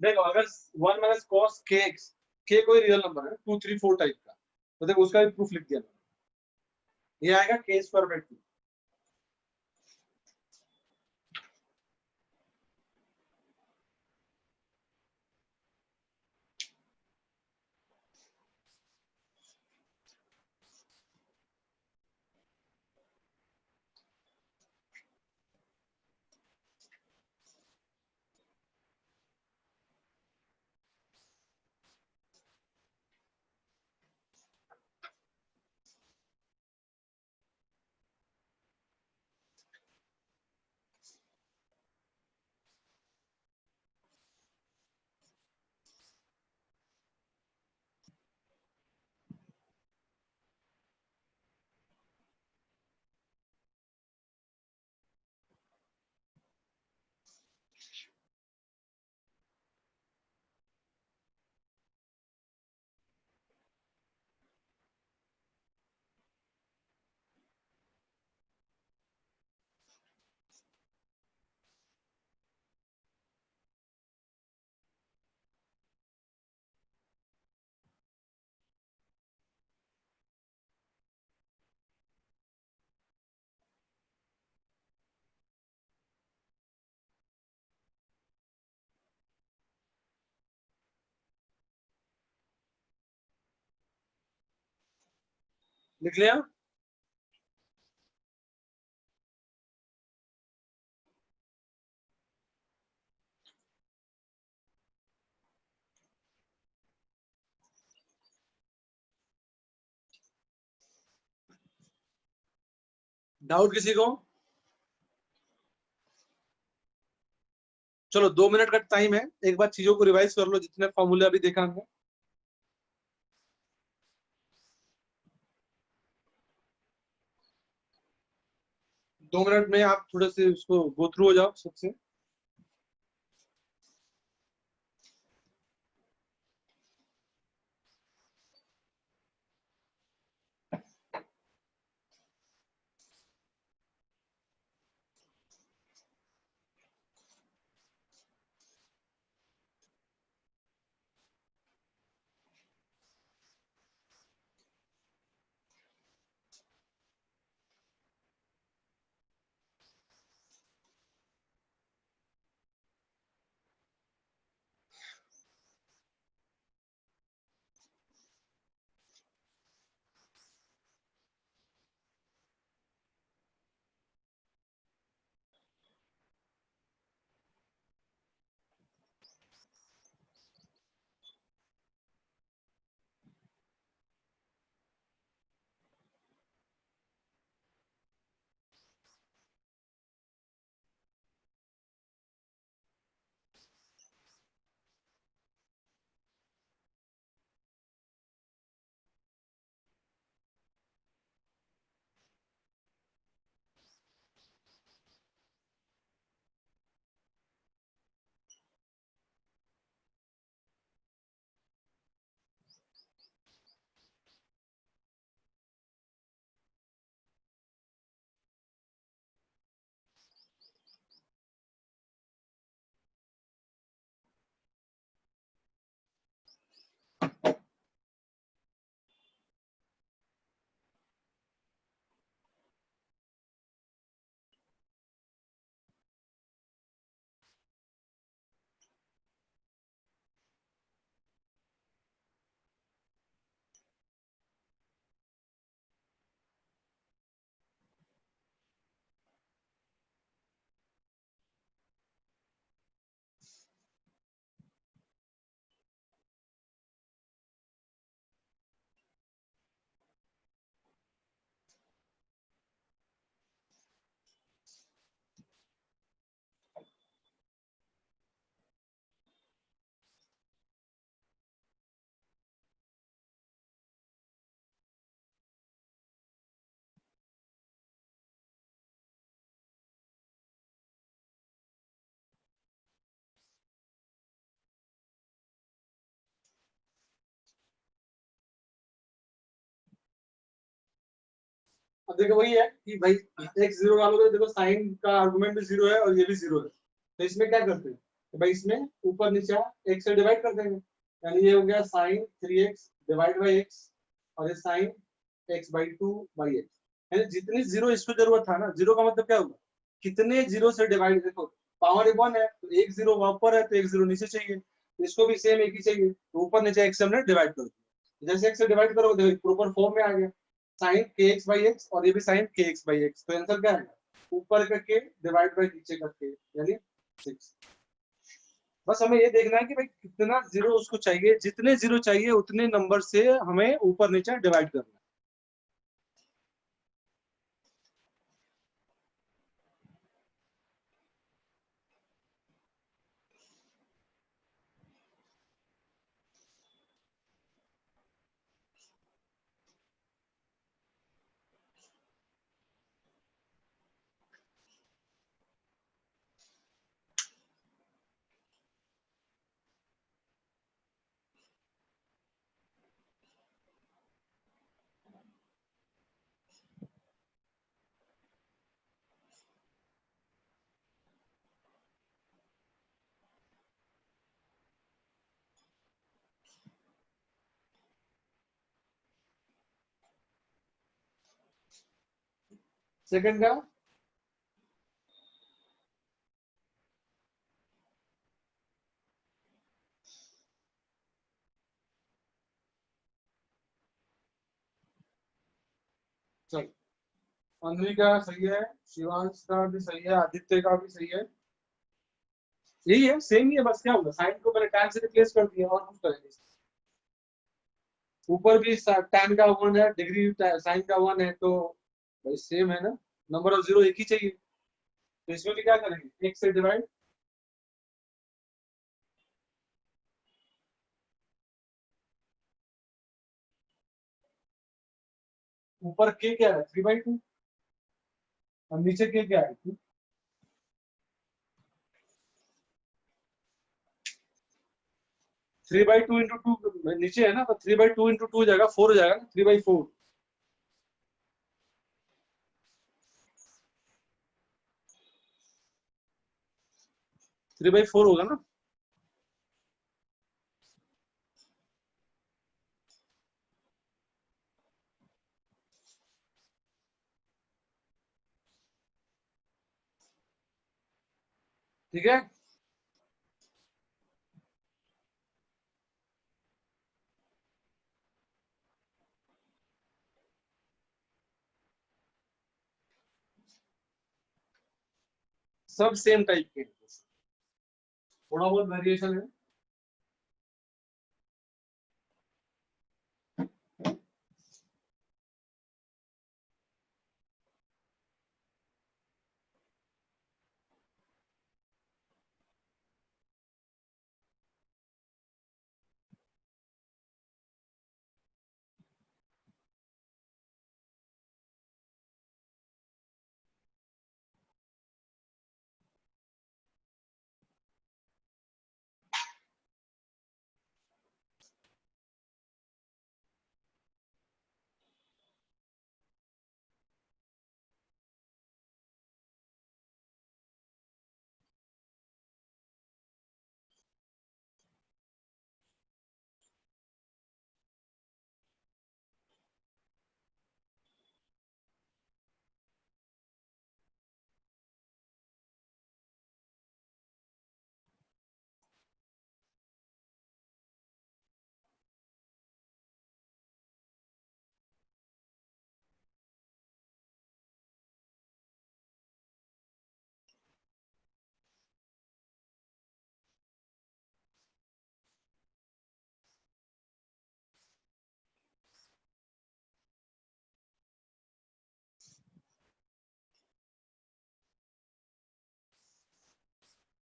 देखो अगर 1 माइनस कॉस के एक्स, के कोई रियल नंबर है 2 3 4 टाइप का, तो देखो उसका भी प्रूफ लिख दिया, ये आएगा के स्क्वायर बाई 2। लिख लिया? डाउट किसी को? चलो 2 मिनट का टाइम है, एक बार चीजों को रिवाइज कर लो जितने फॉर्मूले अभी देखा हमने। 2 मिनट में आप थोड़े से उसको गो थ्रू हो जाओ सबसे। अब देखो वही है कि भाई एक्स जीरो डालोगे तो देखो साइन का आर्गुमेंट भी जीरो है और ये भी जीरो है, तो इसमें क्या करते हैं, तो भाई इसमें ऊपर नीचे एक्स से डिवाइड कर देंगे, यानी ये हो गया sign 3x divide by x, और ये sign x by 2 by x. यानी जितनी जीरो इसको जरूरत था ना, जीरो का मतलब क्या होगा, कितने जीरो से डिवाइड, देखो पावर 1 है तो एक जीरो वहां पर है तो एक जीरो नीचे चाहिए, तो इसको भी सेम एक ही चाहिए, तो ऊपर नीचे एक्स से हमने डिवाइड कर दिया, जैसे एक्स से डिवाइड करोगे प्रॉपर फॉर्म में आ गया, साइन के एक्स बाई एक्स और ये भी साइन के एक्स बाई एक्स, तो आंसर क्या है, ऊपर का के डिवाइड बाई नीचे का के, यानी 6। बस हमें ये देखना है कि भाई कितना जीरो उसको चाहिए, जितने जीरो चाहिए उतने नंबर से हमें ऊपर नीचे डिवाइड करना है। सेकंड का चलो, अन्वी का सही है, शिवांश का भी सही है, आदित्य का भी सही है। यही है, सेम ही है, बस क्या होगा, साइन को मैंने टैन से रिप्लेस कर दिया और कुछ करेंगे। ऊपर भी टैन का 1 है, डिग्री साइन का 1 है, तो भाई सेम है ना, नंबर ऑफ जीरो एक ही चाहिए, तो इसमें भी क्या करेंगे, एक से डिवाइड। ऊपर के क्या है, 3/2, और नीचे के क्या है, 2। 3/2 इंटू टू नीचे है ना, तो 3/2 इंटू टू हो जाएगा, 4 हो जाएगा ना, 3/4। 3/4 होगा ना। ठीक है, सब सेम टाइप के, थोड़ा बहुत वेरिएशन है।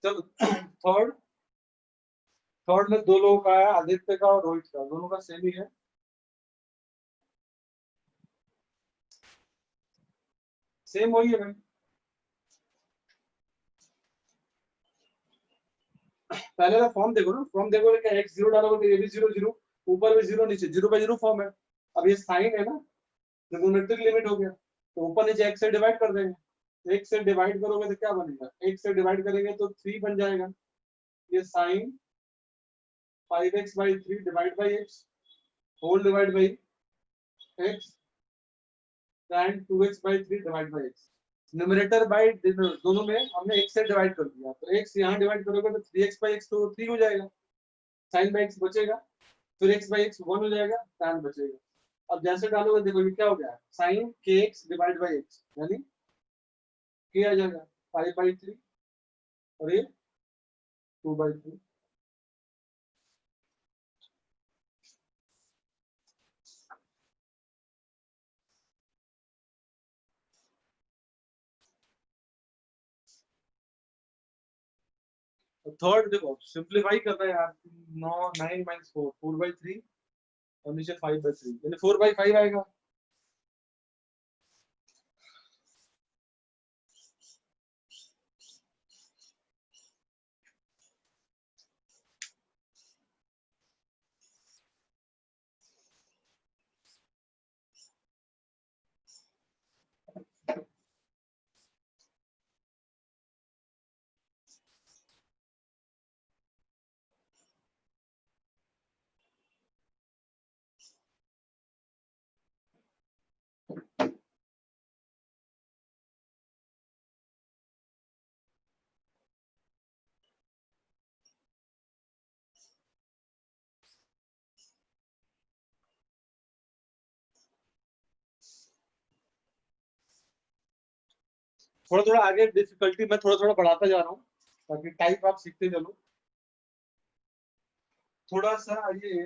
चलो, थर्ड, थर्ड में दो लोगों का है, आदित्य का और रोहित का, दोनों का सेम ही है। सेम वही है भाई, पहले का फॉर्म देखो ना, फॉर्म देखो, क्या एक्स जीरो डालोगे तो ये भी जीरो जीरो, ऊपर भी जीरो, नीचे 0/0 फॉर्म है। अब ये साइन है ना, ट्रिगोनोमेट्रिक लिमिट हो गया, तो ऊपर नीचे एक से डिवाइड कर देंगे, एक से डिवाइड करोगे तो क्या बनेगा, एक से डिवाइड करेंगे तो 3 बन जाएगा। ये sine 5x/3 divide by x whole divide by x, tan 2x/3 divide by x. Numerator by दोनों में हमने एक से डिवाइड कर दिया, तो एक्स यहाँ डिवाइड करोगे तो 3x/x तो 3 हो जाएगा, साइन बाई एक्स बचेगा, फिर x/x 1 हो जाएगा, tan बचेगा। अब जैसे डालोगे देखो ये क्या हो गया, साइन के एक्स डिवाइड बाई एक्स, यानी के आ जाएगा 5/3, और ये 2/3। थर्ड देखो सिंप्लीफाई करना है यार, 9 4/3, और नीचे 5/3, यानी 4/5 आएगा। थोड़ा थोड़ा आगे डिफिकल्टी मैं थोड़ा थोड़ा बढ़ाता जा रहा हूँ ताकि टाइप आप सीखते चलो। थोड़ा सा ये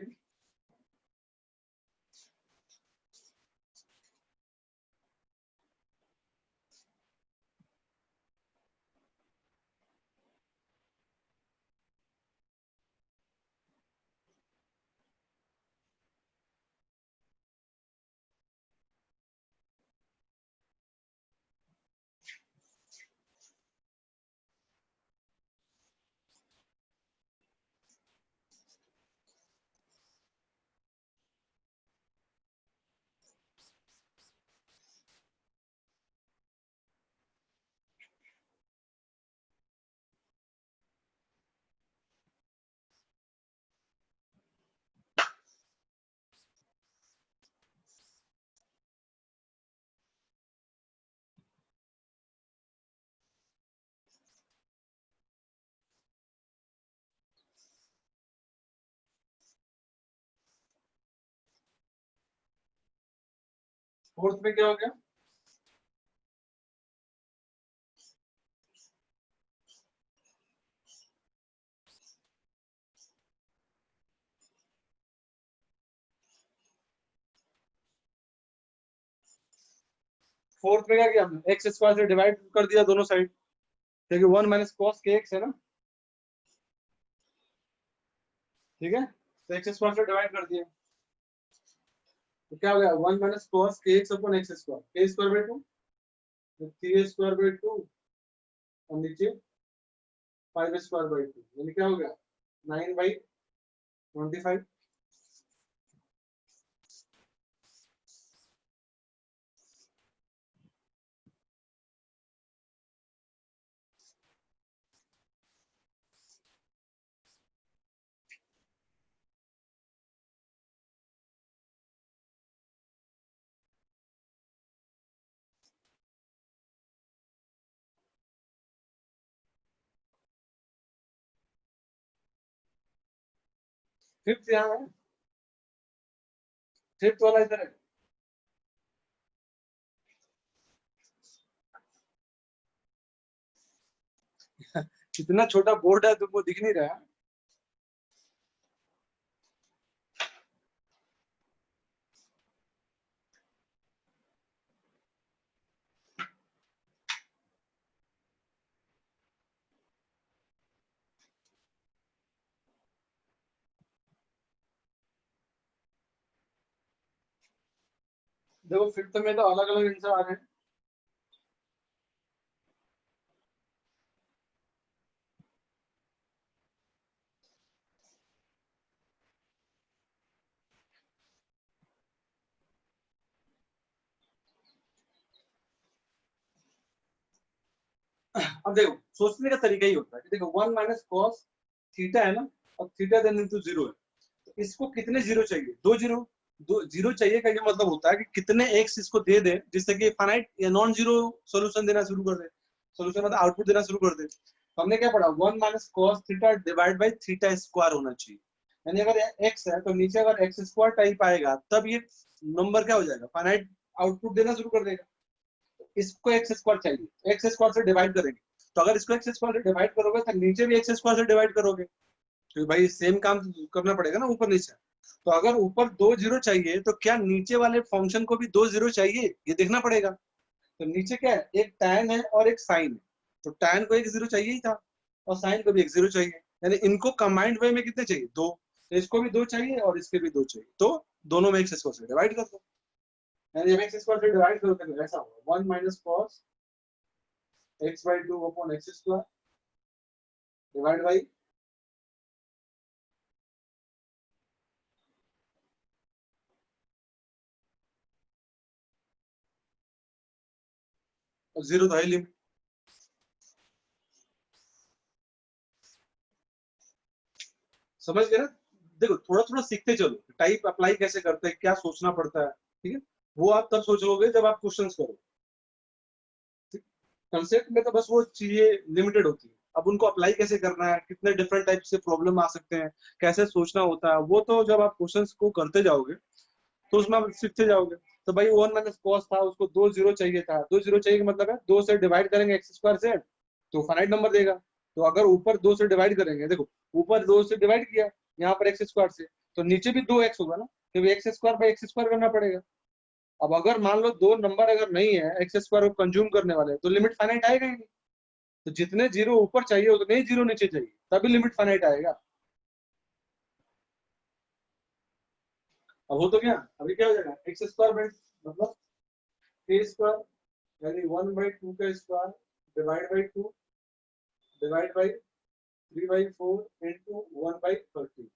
फोर्थ में क्या हो गया? फोर्थ में क्या किया हमने? एक्स स्क्वायर से डिवाइड कर दिया दोनों साइड, क्योंकि 1 माइनस कॉस के एक्स है ना, ठीक है। तो एक्स स्क्वायर से डिवाइड कर दिया तो क्या हो गया? 1 माइनस कॉस के एक्स अपॉन एक्स स्क्वायर, के स्क्वायर बाई 2, 3 स्क्वायर बाई 2 और नीचे 5 स्क्वायर बाई 2, यानी क्या हो गया? 9/25। फिफ्थ यहाँ है, फिफ्थ वाला इधर है। इतना छोटा बोर्ड है तुमको दिख नहीं रहा है। देखो फिफ्थ में तो अलग अलग आंसर आ रहे हैं। अब देखो सोचने का तरीका ही होता है कि देखो 1 माइनस कॉस थीटा है ना, और थीटा देन इनटू 0 है, तो इसको कितने जीरो चाहिए? 2 जीरो। 2 जीरो चाहिए का ये मतलब होता है कि कितने एक्स इसको दे दे जिससे कि फाइनाइट या नॉन जीरो सॉल्यूशन देना शुरू कर दे, सॉल्यूशन मतलब आउटपुट देना शुरू कर दे। तो हमने क्या पढ़ा? 1 minus cos theta divide by theta square होना चाहिए, यानी अगर एक्स है तो नीचे अगर एक्स स्क्वायर टाइप आएगा तब ये नंबर क्या हो जाएगा? फाइनाइट आउटपुट देना शुरू कर देगा। इसको एक्स स्क्वायर चाहिए, एक्स स्क्वायर से डिवाइड करेंगे, तो अगर इसको एक्स स्क्वायर से डिवाइड करोगे तो नीचे भी एक्स स्क्वायर से डिवाइड करोगे, तो भाई सेम काम करना पड़ेगा ना ऊपर नीचे। तो अगर ऊपर 2 जीरो चाहिए तो क्या नीचे वाले फंक्शन को भी 2 जीरो चाहिए? ये देखना पड़ेगा। तो नीचे क्या है? एक tan है और एक sin है, तो tan को एक जीरो चाहिए ही था और sin को भी एक जीरो चाहिए, यानी इनको कंबाइंड वे में कितने चाहिए? 2। तो इसको भी 2 चाहिए और इसके भी 2 चाहिए, तो दोनों में एक्स स्क्वायर से डिवाइड कर दो, यानी जब एक्स स्क्वायर से डिवाइड करोगे तो ऐसा होगा 1 minus cos x by 2 upon x square divide by zero तो है लिमिट। समझ गए ना? देखो थोड़ा थोड़ा सीखते चलो, टाइप अप्लाई कैसे करते हैं, क्या सोचना पड़ता है, ठीक है। वो आप तब सोच लोगे जब आप क्वेश्चंस करो। कंसेप्ट में तो बस वो चीजें लिमिटेड होती है, अब उनको अप्लाई कैसे करना है, कितने डिफरेंट टाइप से प्रॉब्लम आ सकते हैं, कैसे सोचना होता है, वो तो जब आप क्वेश्चंस को करते जाओगे तो उसमें आप सीखते जाओगे। तो भाई 1 माइनस कॉस था, उसको 2 जीरो चाहिए था, 2 जीरो चाहिए का मतलब है 2 से डिवाइड करेंगे एक्स स्क्वायर से तो फाइनाइट नंबर देगा। तो अगर ऊपर 2 से डिवाइड करेंगे, देखो ऊपर 2 से डिवाइड किया यहाँ पर एक्स स्क्वायर से, तो नीचे भी 2x होगा ना, तो x square by x square करना पड़ेगा। अब अगर मान लो दो नंबर अगर नहीं है एक्स स्क्वायर को कंज्यूम करने वाले, तो लिमिट फाइनाइट आएगा ही नहीं। तो जितने जीरो ऊपर चाहिए उतने ही जीरो नीचे चाहिए, तभी लिमिट फाइनाइट आएगा। अब हो तो क्या, अभी क्या हो जाएगा, एक्स स्क्वायर बाई मतलब ए स्क्वायर यानी 1/2 का square divide by 2 divide by 3/4 into 1/30।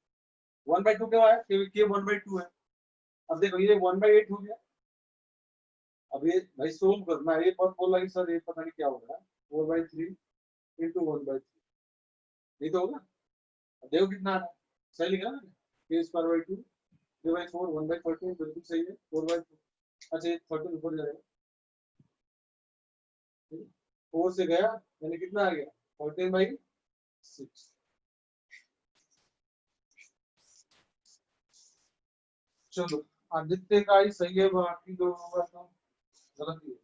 1/2 क्या है, क्योंकि ये 1/2 है। अब देखो ये 1/8 हो गया। अब ये भाई सोल्व करना है, ये बहुत बोल रहा है सर ये पता नहीं क्या होगा, 4/3 इंटू 1/3 नहीं तो होगा। अब देखो कितना आ रहा है, सही लिखा ना, ए स्क्वायर बाई 2 3/4 1/13 बिल्कुल सही है, 4/2। अच्छा ये 13 ऊपर जाएगा, 4 से गया यानी कितना आ गया 14/6। चलो आदित्य का ही सही है, बाकी दो होगा तो गलत ही है।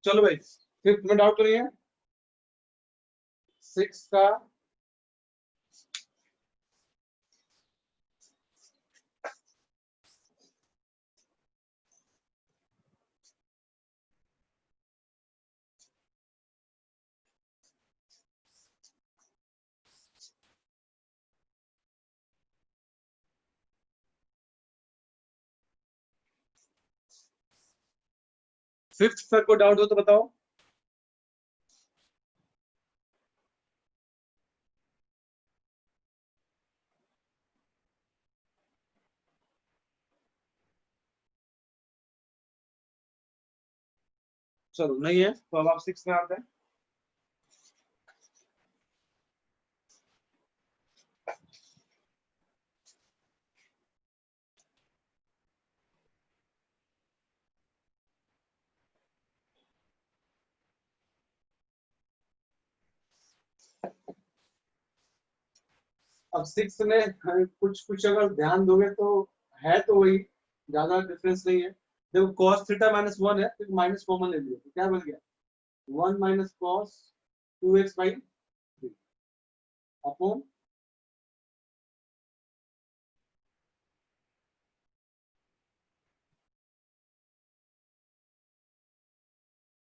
चलो भाई फिफ्थ में डाउट तो नहीं है, 6 का फिफ्थ सर को डाउट हो तो बताओ। चलो नहीं है तो अब आप 6 में आते हैं। अब 6 में कुछ कुछ अगर ध्यान दोगे तो है तो वही, ज्यादा डिफरेंस नहीं है। देखो cos थीटा -1 है तो माइनस कॉमन ले लिया तो क्या बन गया 1 माइनस कॉस 2x/3 अपॉन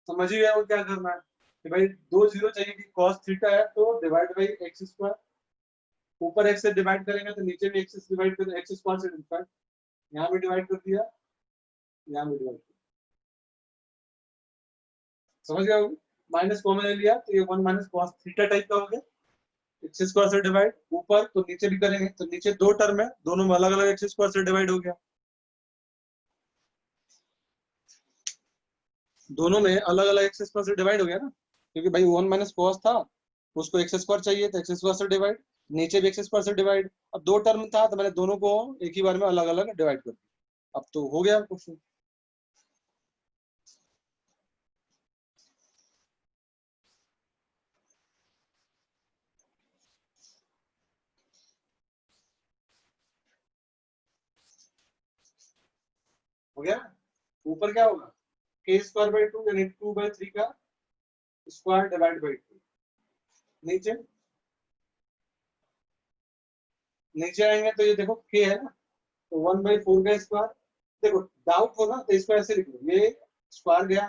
समझ ही गया वो क्या करना है कि भाई 2 जीरो चाहिए कि cos थीटा है तो डिवाइड बाई एक्स स्क्वायर, ऊपर x से डिवाइड करेंगे तो नीचे भी x से डिवाइड कर एक्स स्क्वायर से डिवाइड, यहाँ भी डिवाइड कर दिया, यहाँ भी डिवाइड कर, समझ गया। माइनस कॉमन ले लिया तो ये 1 माइनस कॉस थीटा टाइप का हो गया, एक्स स्क्वायर से डिवाइड, ऊपर तो नीचे भी करेंगे तो नीचे दो टर्म है दोनों में अलग अलग एक्स स्क्वायर से डिवाइड हो गया, दोनों में अलग अलग एक्स स्क्वायर से डिवाइड हो गया ना, क्योंकि भाई 1 माइनस कॉस था उसको एक्स स्क्वायर चाहिए तो एक्स स्क्वायर से डिवाइड, नीचे भी एक्स स्क्वायर से डिवाइड। अब दो टर्म था तो मैंने दोनों को एक ही बार में अलग अलग डिवाइड कर दिया। अब तो हो गया क्वेश्चन। हो गया। ऊपर क्या होगा, के स्क्वायर बाई टू यानी 2/3 का स्क्वायर डिवाइड बाई टू। नीचे नीचे आएंगे तो ये देखो के है ना, तो 1/4 का स्क्वायर। देखो डाउट हो ना तो इसको ऐसे लिख लो, ये स्क्वायर गया,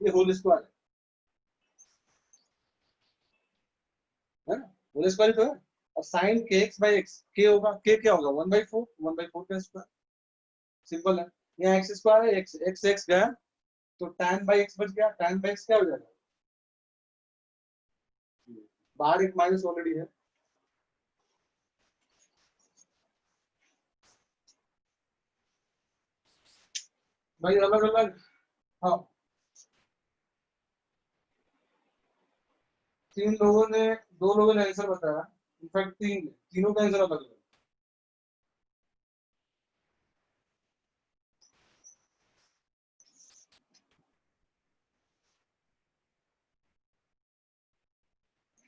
ये होल स्क्वायर है ना, होल स्क्वायर तो है। और साइन के एक्स बाई एक्स, के होगा, के क्या होगा 1/4, 1/4 का स्क्वायर। सिंपल है। यहाँ एक्स स्क्वायर है, एक्स एक्स एक्स गया तो tan बाई एक्स बच गया। tan बाई एक्स क्या हो जाएगा, बाहर एक माइनस ऑलरेडी है भाई, अलग अलग। हाँ, दो लोगों ने आंसर बताया, इनफैक्ट तीनों का आंसर अलग है।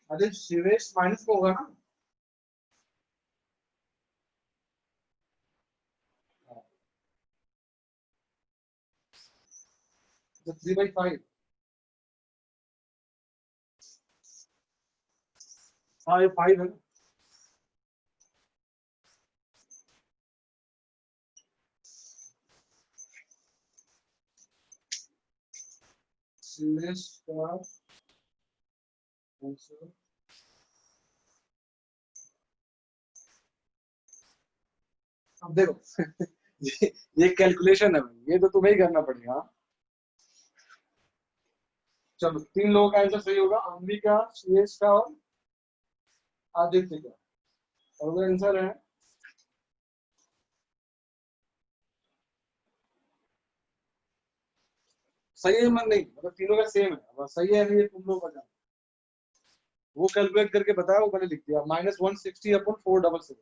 अरे शिवेश माइनस को होगा ना, तो 3/5। हाँ ये 5 है। शिवेश का आंसर, अब देखो ये कैलकुलेशन है भाई, ये तो तुम्हें ही करना पड़ेगा। हाँ? चलो तीन लोगों का आंसर सही होगा, अंबिका, शिवेश का और आदित्य का। और वो आंसर है सही है, मन नहीं मतलब तीनों का सेम है, बस सही है नहीं, ये तुम लोग बता। वो कैलकुलेट करके बताया, वो मैंने लिख दिया, -160/477।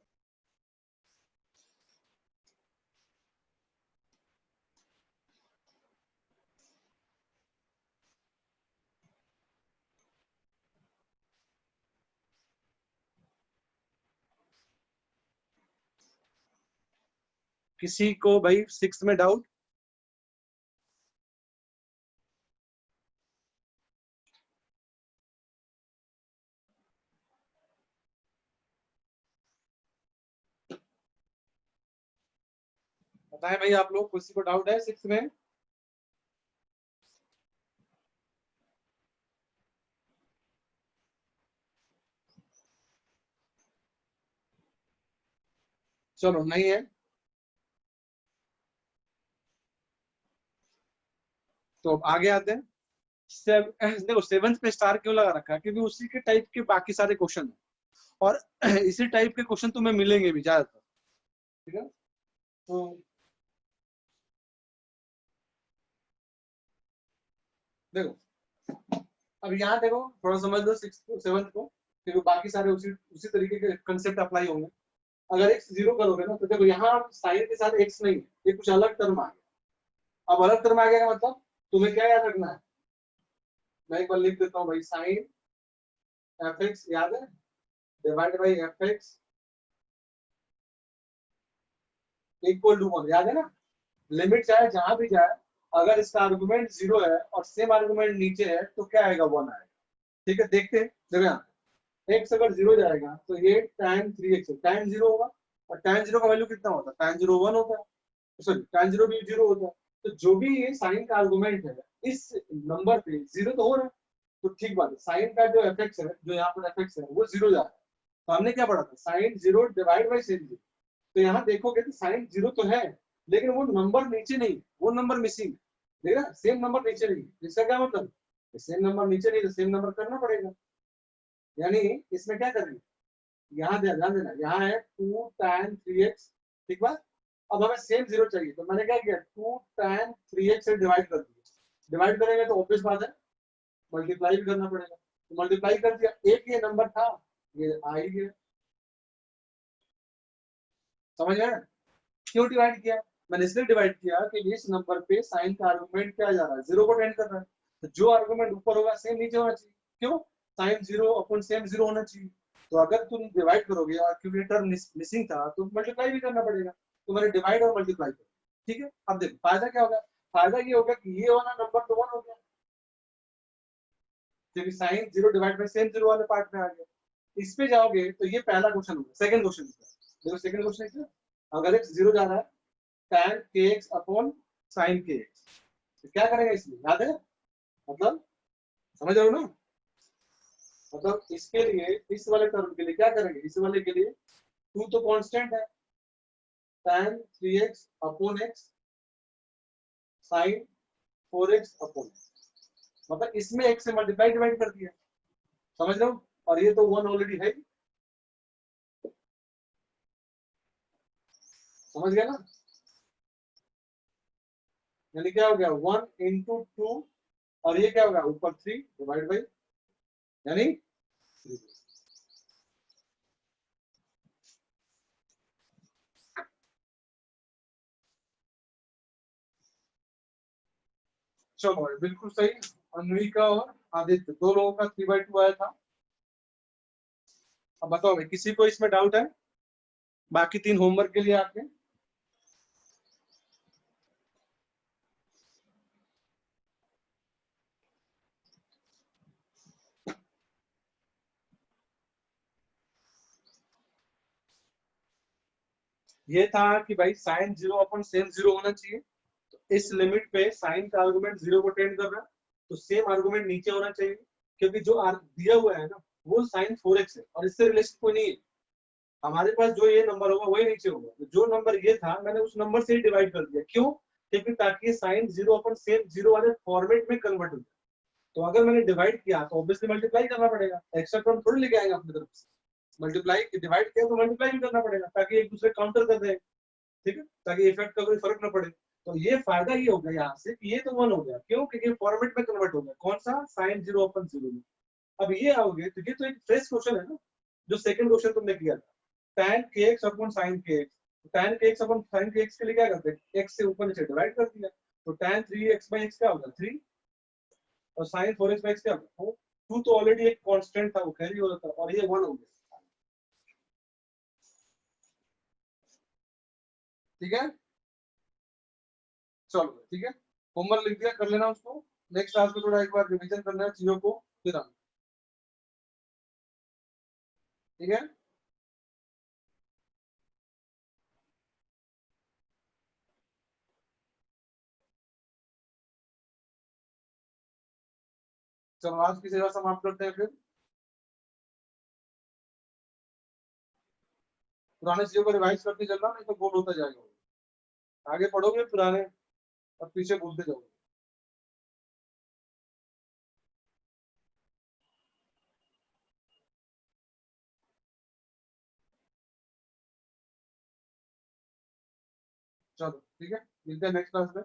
किसी को भाई सिक्स में डाउट? बताएं भाई आप लोग, किसी को डाउट है सिक्स में? चलो नहीं है तो अब आगे आते हैं। देखो सेवंथ पे स्टार क्यों लगा रखा है, क्योंकि उसी के टाइप के बाकी सारे क्वेश्चन है, और इसी टाइप के क्वेश्चन तुम्हें मिलेंगे भी ज्यादातर। ठीक है, तो देखो अब यहाँ देखो, थोड़ा समझ लो सिक्स सेवंथ को, क्योंकि बाकी सारे उसी उसी तरीके के कंसेप्ट अप्लाई होंगे। अगर एक्स जीरो करोगे ना तो देखो यहाँ साइन के साथ एक्स नहीं है, ये कुछ अलग टर्म आ गया। अब अलग टर्म आ गया का मतलब तुम्हें क्या याद रखना है, मैं एक बार लिख देता हूँ भाई, साइन एफ एक्स याद है, divide by f x equal to 1, याद है ना। लिमिट चाहे जहां भी जाए, अगर इसका आर्गुमेंट जीरो है और सेम आर्गुमेंट नीचे है तो क्या आएगा, 1 आएगा। ठीक है, देखते हैं। देखो यहाँ एक्स अगर जीरो जाएगा तो ये tan 3x tan जीरो होगा, और tan जीरो का वैल्यू कितना होता है, tan जीरो 1 होता है, सॉरी tan जीरो भी जीरो होता है। तो जो भी ये साइन का आर्गुमेंट है इस नंबर पे जीरो तो हो रहा है, तो ठीक बात है, साइन का जो एफएक्स है, जो यहाँ पर एफएक्स है वो जीरो जा रहा है। तो हमने क्या पढ़ा था, sign zero divide by Sen zero. तो यहाँ देखोगे तो साइन जीरो तो है, लेकिन वो नंबर नीचे नहीं, वो नंबर मिसिंग। देखा, सेम नंबर नीचे नहीं, इसका क्या मतलब, सेम नंबर नीचे नहीं तो सेम नंबर करना पड़ेगा। यानी इसमें क्या करेंगे, यहाँ ध्यान देना, यहाँ है 2 tan 3x, ठीक बात। अब हमें सेम जीरो चाहिए, तो मैंने क्या किया, 2 tan 3x से डिवाइड कर दिया। डिवाइड करेंगे तो ऑब्वियस बात है मल्टीप्लाई भी करना पड़ेगा, तो मल्टीप्लाई कर दिया। एक ये नंबर था ये आ ही गया। समझ आया? क्यों डिवाइड किया? मैंने इसलिए डिवाइड किया कि इस नंबर पे साइन का आर्गुमेंट क्या जा रहा है, जीरो को टेंड कर रहा है, तो जो आर्गुमेंट ऊपर होगा सेम नीचे होना चाहिए। क्यों? साइन जीरो अपन सेम जीरो होना चाहिए। तो अगर तुम डिवाइड करोगे और क्यूलेटर मिसिंग था तो मल्टीप्लाई भी करना पड़ेगा। तो मैंने डिवाइड और मल्टीप्लाई किया। ठीक है, अब देखो फायदा क्या होगा। फायदा ये होगा कि ये वाला नंबर तो 1 हो गया, क्योंकि sign zero divide by same zero वाले पार्ट में आ गया। इस पे जाओगे तो ये पहला क्वेश्चन होगा। सेकंड क्वेश्चन देखो, सेकंड क्वेश्चन है, अगर x जीरो जा रहा है tan kx upon sin kx, तो क्या करेंगे इसमें, याद है? मतलब समझ रहे हो ना? मतलब इसके लिए, इस वाले टर्म के लिए क्या करेंगे, इस वाले के लिए 2 तो कांस्टेंट है, tan 3x upon x sin 4x upon, मतलब इसमें x से मल्टीप्लाई डिवाइड कर दिया। समझ रहे हो? और ये तो 1 ऑलरेडी है, समझ गया ना? यानी क्या हो गया, 1 इंटू 2, और ये क्या होगा ऊपर 3 डिवाइड बाई, यानी 3। चलो बिल्कुल सही। अन्वी का और आदित्य, दो लोगों का 3/2 आया था। अब बताओ भाई, किसी को इसमें डाउट है? बाकी 3 होमवर्क के लिए आपके। ये था कि भाई साइन जीरो अपन सेम जीरो होना चाहिए। तो इस लिमिट पे साइन का आर्गुमेंट जीरो को टेंड कर रहा है, तो सेम आर्गुमेंट नीचे होना चाहिए, क्योंकि जो दिया हुआ है ना वो साइन 4x है और इससे रिलेशन कोई नहीं है। हमारे पास जो ये नंबर होगा वही नीचे होगा, तो जो नंबर ये था मैंने उस नंबर से ही डिवाइड कर दिया। क्यों? क्योंकि ताकि साइन जीरो अपन सेम जीरो वाले फॉर्मेट में कन्वर्ट हो जाए। तो अगर मैंने डिवाइड किया तो ऑब्वियसली मल्टीप्लाई करना पड़ेगा, एक्स्ट्रा टर्म थोड़ी लेके आएंगे अपनी तरफ से। मल्टीप्लाई डिवाइड किया तो मल्टीप्लाई भी करना पड़ेगा, ताकि एक दूसरे काउंटर कर दे। ठीक है, ताकि इफेक्ट का कोई फर्क ना पड़े। तो ये फायदा ये हो गया यहाँ से कि ये तो 1 हो गया, क्यों? क्योंकि फॉर्मेट में कन्वर्ट हो गया, कौन सा, साइन जीरो अपन जीरो में। अब ये आओगे तो ये तो एक फ्रेश क्वेश्चन है ना, जो सेकंड क्वेश्चन तुमने किया था, tan kx upon sin kx। tan kx upon sin kx के लिए क्या करते हैं, x से ऊपर नीचे डिवाइड कर दिया, तो tan 3x by x क्या होगा 3, और sin 4x by x क्या होगा 4। 2 तो ऑलरेडी एक कांस्टेंट था, वो कैरी हो रहा था, और ये 1 हो गया। ठीक है, चलो ठीक है, होमवर्क लिख दिया, कर लेना उसको। नेक्स्ट क्लास में थोड़ा एक बार रिवीजन करना है चीजों को, फिर आना। ठीक है, चलो आज की सेवा समाप्त करते हैं फिर। पुराने चीजों को रिवाइज करते चलना, नहीं तो बोर होता जाएगा। आगे पढ़ोगे पुराने और पीछे भूलते जाओगे। चलो ठीक है, मिलते हैं नेक्स्ट क्लास में।